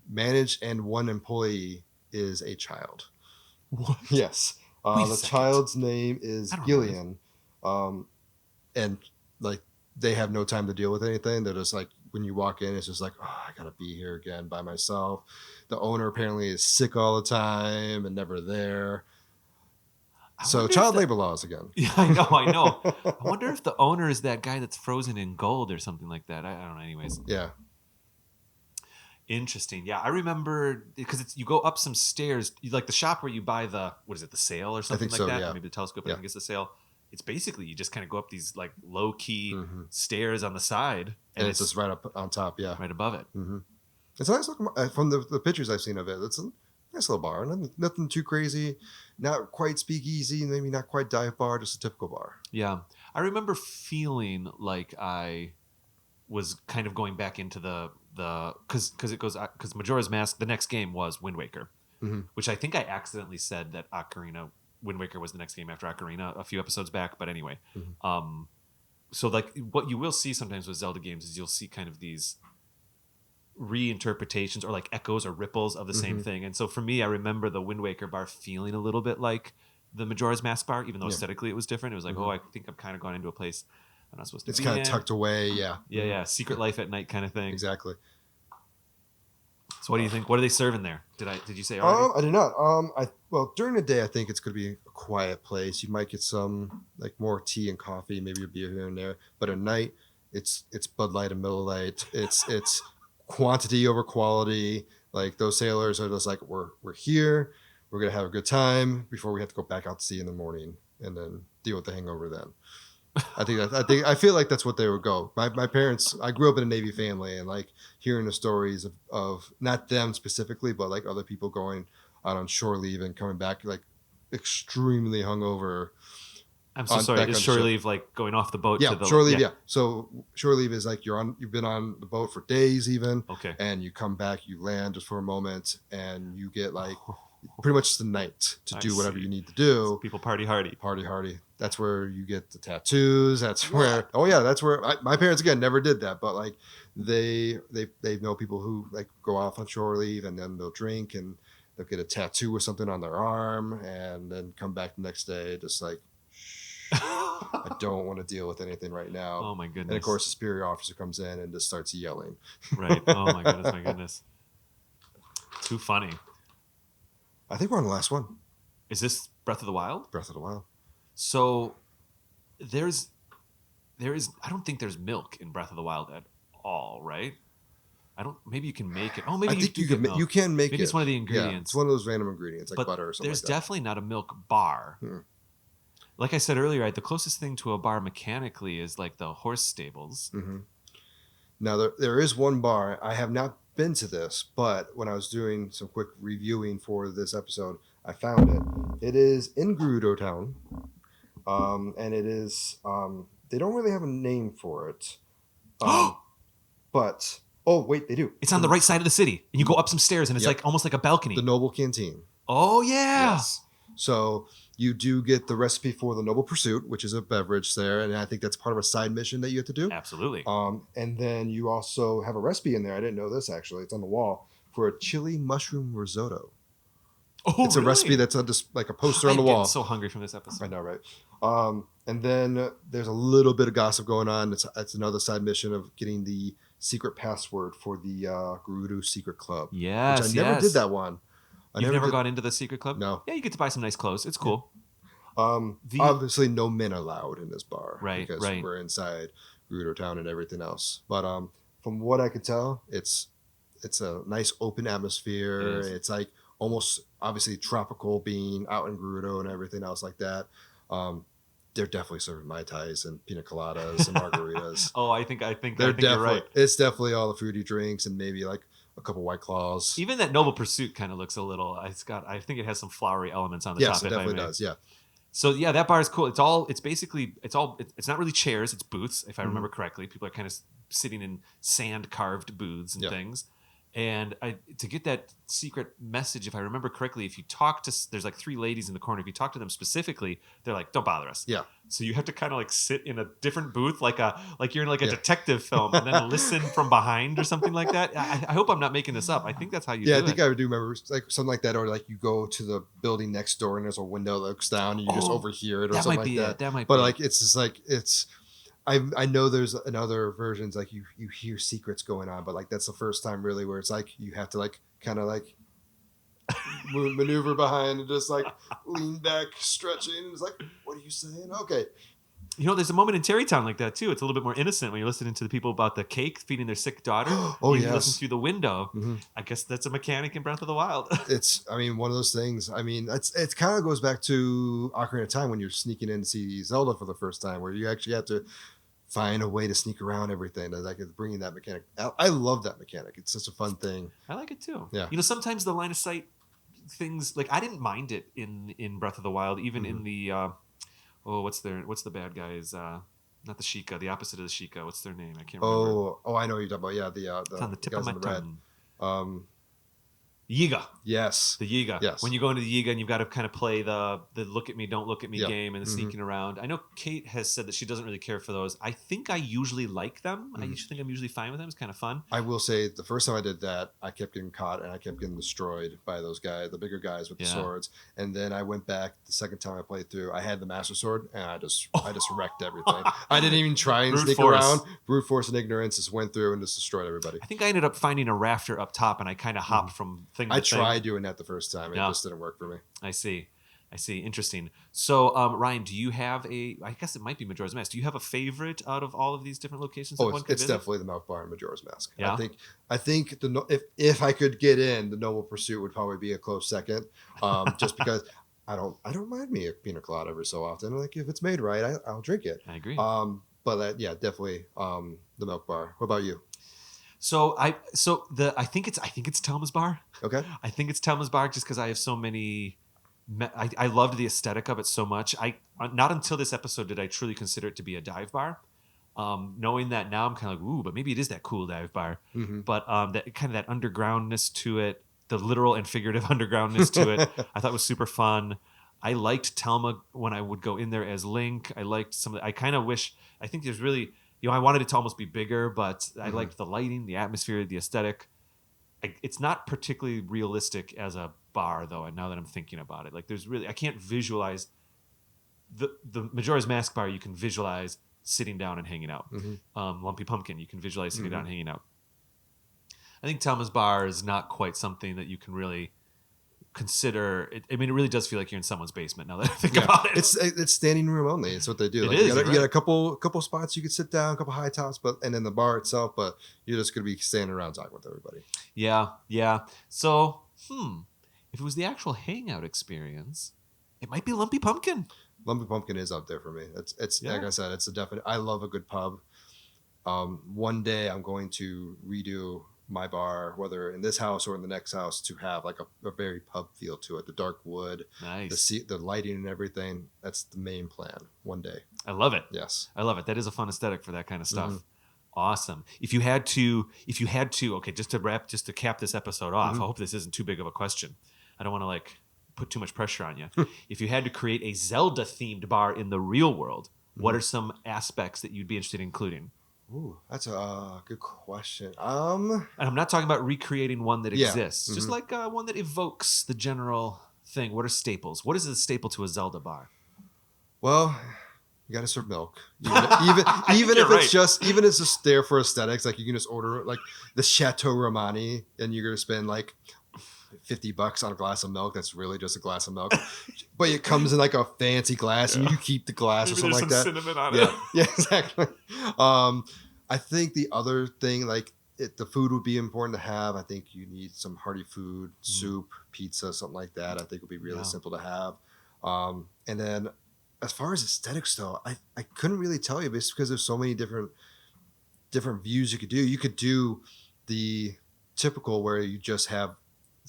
managed, and one employee is a child. What? Yes. The child's name is Gillian. And like they have no time to deal with anything. They're just like, when you walk in, it's just like, oh, I gotta be here again by myself. The owner apparently is sick all the time and never there. So child labor laws again. Yeah, I know. I wonder if the owner is that guy that's frozen in gold or something like that. I don't know. Anyways. Yeah. Interesting. Yeah, I remember because you go up some stairs, like the shop where you buy the sail or something like that. Yeah. Maybe the telescope. I think it's the sail. It's basically you just kind of go up these like low key stairs on the side, and it's just right up on top. Yeah, right above it. Mm-hmm. It's a nice looking from the pictures I've seen of it. It's a nice little bar. Nothing too crazy. Not quite speakeasy. Maybe not quite dive bar. Just a typical bar. Yeah, I remember feeling like I was kind of going back into the because Majora's Mask, the next game was Wind Waker, which I think I accidentally said that Wind Waker was the next game after Ocarina a few episodes back. But anyway, so like what you will see sometimes with Zelda games is you'll see kind of these reinterpretations or like echoes or ripples of the same thing. And so for me, I remember the Wind Waker bar feeling a little bit like the Majora's Mask bar, even though aesthetically it was different. It was like, I think I've kind of gone into a place I'm not supposed to be in. It's kind of tucked away. Yeah. Yeah. Secret Life at Night kind of thing. Exactly. It's So what do you think? What are they serving there? Did you say already? I did not. Well, during the day, I think it's going to be a quiet place. You might get some like more tea and coffee, maybe a beer here and there. But at night, it's Bud Light and Miller Lite. It's quantity over quality. Like those sailors are just like, we're here. We're going to have a good time before we have to go back out to sea in the morning and then deal with the hangover then. I feel like that's what they would go. My parents, I grew up in a Navy family, and like hearing the stories of not them specifically, but like other people going out on shore leave and coming back like extremely hungover. I'm so sorry. Is shore leave like going off the boat? Yeah, to the, shore leave. Yeah. So shore leave is like you've been on the boat for days even. Okay. And you come back, you land just for a moment, and you get like pretty much the night to do whatever you need to do. So people party hardy. Party hardy. That's where you get the tattoos. That's where. Oh yeah, that's where my parents again never did that, but like they know people who like go off on shore leave and then they'll drink and they'll get a tattoo or something on their arm and then come back the next day just like. I don't want to deal with anything right now. Oh my goodness. And of course the superior officer comes in and just starts yelling. Right. Oh my goodness, my goodness. Too funny. I think we're on the last one. Is this Breath of the Wild? Breath of the Wild. So there is I don't think there's milk in Breath of the Wild at all, right? Maybe you can make it. Oh, maybe you can make it. Maybe it's one of the Yeah, ingredients. it's one of those random ingredients like but butter or something there's like that. definitely not a milk bar. Like I said earlier, right, the closest thing to a bar mechanically is like the horse stables. Mm-hmm. Now, there is one bar. I have not been to this, but when I was doing some quick reviewing for this episode, I found it. It is in Gerudo Town, and it is, they don't really have a name for it. But, oh, wait, they do. It's on the right side of the city, and you go up some stairs, and it's like almost like a balcony. The Noble Canteen. Oh, yeah. Yes. So you do get the recipe for the Noble Pursuit, which is a beverage there, and I think that's part of a side mission that you have to do. Absolutely. And then you also have a recipe in there. I didn't know this actually. It's on the wall for a chili mushroom risotto. Oh, it's a recipe that's on just like a poster on the wall. I'm so hungry from this episode. I know, right? And then there's a little bit of gossip going on. It's another side mission of getting the secret password for the Gerudo Secret Club. Yes, which I never did that one. You've never got into the secret club? No. Yeah, you get to buy some nice clothes. It's cool. Obviously, no men allowed in this bar. Right, because right. we're inside Gerudo Town and everything else. But from what I can tell, it's a nice open atmosphere. It's like almost obviously tropical being out in Gerudo and everything else like that. They're definitely serving Mai Tais and pina coladas and margaritas. I think you're right. It's definitely all the fruity drinks and maybe like a couple White Claws. Even that Noble Pursuit kind of looks a little. I think it has some flowery elements on the top. Yes, it definitely does. Yeah. So yeah, that bar is cool. It's not really chairs. It's booths, if I remember correctly. People are kind of sitting in sand carved booths and things. And to get that secret message, if I remember correctly, if you talk to, there's like 3 ladies in the corner. If you talk to them specifically, they're like, "Don't bother us." Yeah. So you have to kind of like sit in a different booth, like you're in like a detective film, and then listen from behind or something like that. I hope I'm not making this up. I think that's how you do it. Yeah, I think I do remember like something like that, or like you go to the building next door and there's a window that looks down and you just overhear it or something like that. That might be. But like it's just like it's. I know there's in other versions like you hear secrets going on, but like that's the first time really where it's like you have to like kind of like maneuver behind and just like lean back, stretching, and it's like, what are you saying? Okay. There's a moment in Terrytown like that too. It's a little bit more innocent when you're listening to the people about the cake feeding their sick daughter. You listen through the window. Mm-hmm. I guess that's a mechanic in Breath of the Wild. It's, one of those things. It kind of goes back to Ocarina of Time when you're sneaking in to see Zelda for the first time, where you actually have to find a way to sneak around everything. Like it's bringing that mechanic. I love that mechanic. It's such a fun thing. I like it too. Yeah. Sometimes the line of sight things, like I didn't mind it in Breath of the Wild, even in the what's the bad guys? Not the Sheikah, the opposite of the Sheikah. What's their name? I can't remember. I know what you're talking about. Yeah, it's on the tip of my tongue. Yiga. Yes. The Yiga. Yes. When you go into the Yiga and you've got to kind of play the look at me, don't look at me Yep. game and the sneaking around. I know Kate has said that she doesn't really care for those. I think I usually like them. I think I'm usually fine with them. It's kind of fun. I will say the first time I did that, I kept getting caught and I kept getting destroyed by those guys, the bigger guys with the swords. And then I went back the second time I played through. I had the Master Sword and I just wrecked everything. I didn't even try and sneak around. Brute force and ignorance just went through and just destroyed everybody. I think I ended up finding a rafter up top and I kind of hopped from thing to I thing. tried doing that the first time. It just didn't work for me. I see. Interesting. So, Ryan, do you have I guess it might be Majora's Mask. Do you have a favorite out of all of these different locations? It's definitely the Milk Bar and Majora's Mask. Yeah? I think if I could get in, the Noble Pursuit would probably be a close second. Just because I don't mind me a pina colada every so often. Like if it's made right, I'll drink it. I agree. But definitely the Milk Bar. What about you? So I think it's Telma's Bar. Okay. I think it's Telma's Bar just because I have so many. I loved the aesthetic of it so much. Not until this episode did I truly consider it to be a dive bar. Knowing that now, I'm kind of like, ooh, but maybe it is that cool dive bar. Mm-hmm. But that kind of that undergroundness to it, the literal and figurative undergroundness to it, I thought was super fun. I liked Telma when I would go in there as Link. I liked I kind of wish. I think there's really. I wanted it to almost be bigger, but I liked the lighting, the atmosphere, the aesthetic. It's not particularly realistic as a bar, though. And now that I'm thinking about it, like I can't visualize the Majora's Mask bar. You can visualize sitting down and hanging out. Lumpy Pumpkin, you can visualize sitting down and hanging out. I think Telma's Bar is not quite something that you can really consider. It really does feel like you're in someone's basement now that I think about it. It's standing room only. It's what they do. You got a couple spots you could sit down, a couple high tops, and then the bar itself. But you're just gonna be standing around talking with everybody. Yeah. So, if it was the actual hangout experience, it might be Lumpy Pumpkin. Lumpy Pumpkin is up there for me. It's like I said, it's a definite. I love a good pub. One day I'm going to redo my bar, whether in this house or in the next house, to have like a very pub feel to it. The dark wood, nice, the lighting and everything. That's the main plan. One day. I love it. Yes, I love it. That is a fun aesthetic for that kind of stuff. Awesome. If you had to, okay, just to cap this episode off. I hope this isn't too big of a question. I don't want to put too much pressure on you. If you had to create a Zelda themed bar in the real world, what are some aspects that you'd be interested in including? Ooh, that's a good question. And I'm not talking about recreating one that exists, just like one that evokes the general thing. What are staples? What is a staple to a Zelda bar? Well, you got to serve milk, even if it's just there for aesthetics. Like you can just order like the Chateau Romani, and you're gonna spend like $50 on a glass of milk. That's really just a glass of milk, but it comes in like a fancy glass, and you keep the glass or something like that. Cinnamon on it. Yeah, exactly. I think the other thing, the food would be important to have. I think you need some hearty food, soup, pizza, something like that. I think would be really simple to have. And then as far as aesthetics though, I couldn't really tell you, just because there's so many different views you could do. You could do the typical where you just have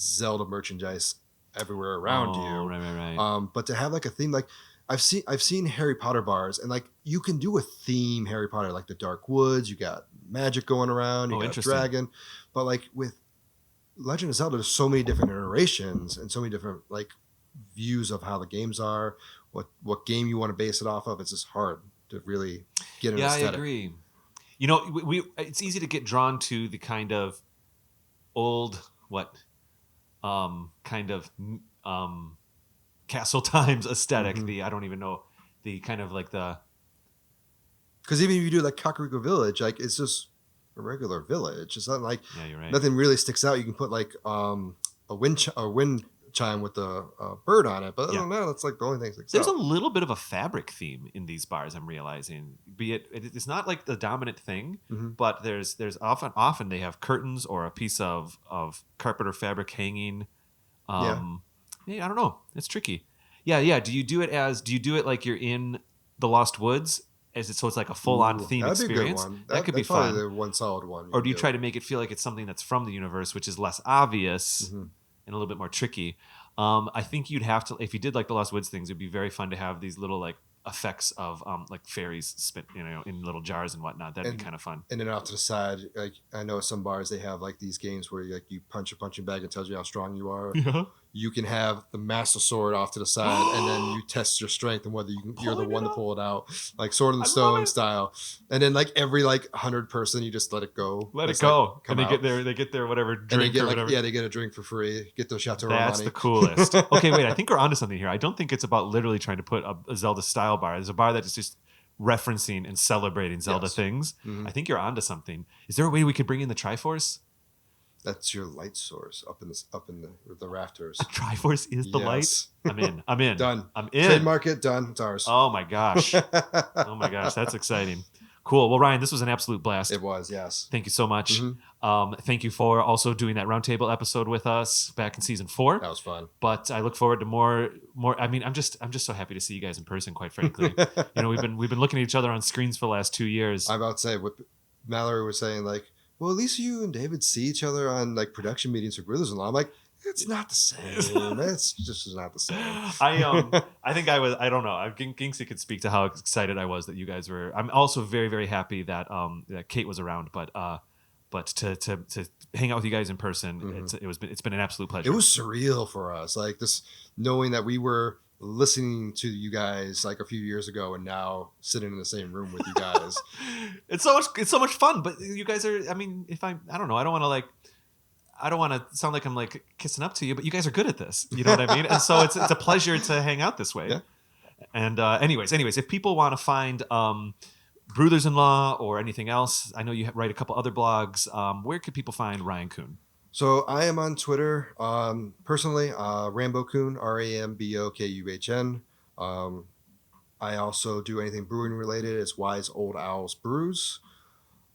Zelda merchandise everywhere around you. Right. But to have like a theme, like I've seen Harry Potter bars, and like you can do a theme Harry Potter, like the Dark Woods. You got magic going around. You got a dragon. But like with Legend of Zelda, there's so many different iterations and so many different like views of how the games are. What game you want to base it off of? It's just hard to really get an aesthetic. I agree. It's easy to get drawn to the kind of old Castle Times aesthetic. I don't even know the kind of like the. Because even if you do like Kakariko Village, like it's just a regular village. It's not like you're right. Nothing really sticks out. You can put like a wind chime with a bird on it, but I don't know. That's like the only thing. There's a little bit of a fabric theme in these bars. I'm realizing, it's not like the dominant thing, but there's often they have curtains or a piece of carpet or fabric hanging. I don't know. It's tricky. Yeah. Do you do it like you're in the Lost Woods? So it's like a full-on theme experience? That could be fun. Probably the one solid one. Or do you try to make it feel like it's something that's from the universe, which is less obvious and a little bit more tricky? I think you'd have to, if you did like the Lost Woods things, it'd be very fun to have these little like effects of like fairies spit, in little jars and whatnot. That'd be kind of fun. And then off to the side, like I know some bars they have like these games where you punch a punching bag and tells you how strong you are. Yeah. You can have the master sword off to the side, and then you test your strength and whether you're the one to pull it out, like Sword in the Stone style. And then like every 100 person, you just let it go. Let it go, and they get their whatever drink or whatever. Yeah, they get a drink for free. Get those Chateau Romani. That's the coolest. Okay, wait, I think we're onto something here. I don't think it's about literally trying to put a Zelda style bar. There's a bar that is just referencing and celebrating Zelda things. Mm-hmm. I think you're onto something. Is there a way we could bring in the Triforce? That's your light source up in the rafters. A Triforce is the light. I'm in. Done. I'm in. Trademark it. Done. It's ours. Oh my gosh. That's exciting. Cool. Well, Ryan, this was an absolute blast. It was, yes. Thank you so much. Mm-hmm. Thank you for also doing that roundtable episode with us back in season 4. That was fun. But I look forward to more. I mean, I'm just so happy to see you guys in person. Quite frankly, we've been looking at each other on screens for the last 2 years. I'm about to say what Mallory was saying, like, well, at least you and David see each other on like production meetings for Brewthers-In-Law. I'm like, it's not the same. It's just not the same. I think I was. I don't know. Ginksy could speak to how excited I was that you guys were. I'm also very, very happy that that Kate was around. But to hang out with you guys in person, mm-hmm. it's been an absolute pleasure. It was surreal for us, like this knowing that we were listening to you guys like a few years ago and now sitting in the same room with you guys. It's so much fun. But you guys are. I mean, I don't know. I don't want to sound like I'm like kissing up to you, but you guys are good at this. You know what I mean? And so it's a pleasure to hang out this way. Yeah. And anyways, if people want to find Brewthers-In-Law or anything else, I know you write a couple other blogs. Where could people find Ryan Kuhn? So I am on Twitter personally, Rambo Kuhn, RAMBOKUHN. I also do anything brewing related. It's Wise Old Owls Brews.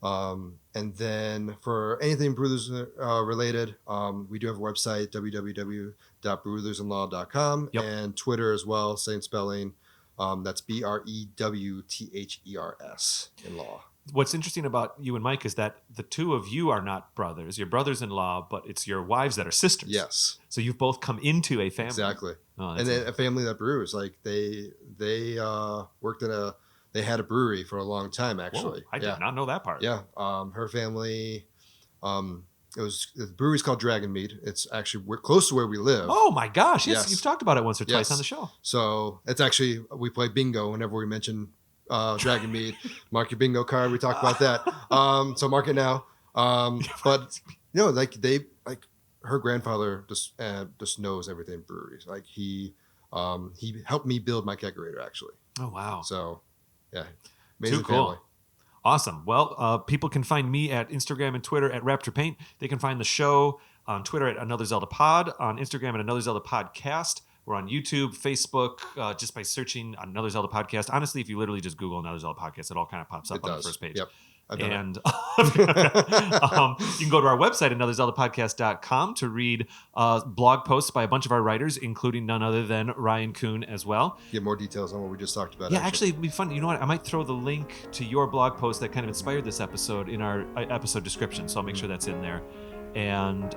And then for anything Brewers related, we do have a website, www.brewthers-in-law.com, and Twitter as well, same spelling. That's BREWTHERS in law. What's interesting about you and Mike is that the two of you are not brothers. You're brothers-in-law, but it's your wives that are sisters. Yes. So you've both come into a family. Exactly. Oh, and then a family that brews. Like they worked in they had a brewery for a long time, actually. Whoa, I did not know that part. Yeah. Her family, the brewery's called Dragon Mead. We're close to where we live. Oh my gosh. Yes. You've talked about it once or twice on the show. So it's actually, we play bingo whenever we mention Dragon Mead. Mark your bingo card. We talk about that. So mark it now. But her grandfather just knows everything breweries. Like he helped me build my kegerator, actually. Oh, wow. So yeah. Amazing Too cool. family. Awesome. Well, people can find me at Instagram and Twitter at Raptor Paint. They can find the show on Twitter at Another Zelda Pod, on Instagram at Another Zelda Podcast. We're on YouTube, Facebook, just by searching Another Zelda Podcast. Honestly, if you literally just Google Another Zelda Podcast, it all kind of pops up on the first page. Yep. And you can go to our website, anotherzeldapodcast.com, to read blog posts by a bunch of our writers, including none other than Ryan Kuhn as well. Get more details on what we just talked about. Yeah, actually, it'd be fun. You know what? I might throw the link to your blog post that kind of inspired this episode in our episode description, so I'll make sure that's in there. And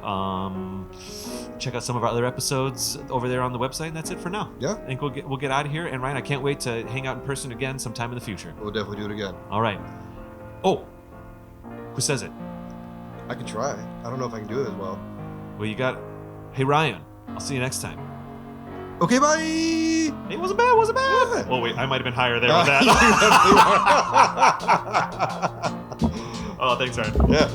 check out some of our other episodes over there on the website, and that's it for now. Yeah. I think we'll get out of here. And Ryan, I can't wait to hang out in person again sometime in the future. We'll definitely do it again. All right. Oh, who says it? I can try. I don't know if I can do it as well. Well, you got... Hey, Ryan, I'll see you next time. Okay, bye! It wasn't bad, Yeah. Oh, wait, I might have been higher there with that. Oh, thanks, Ryan. Yeah.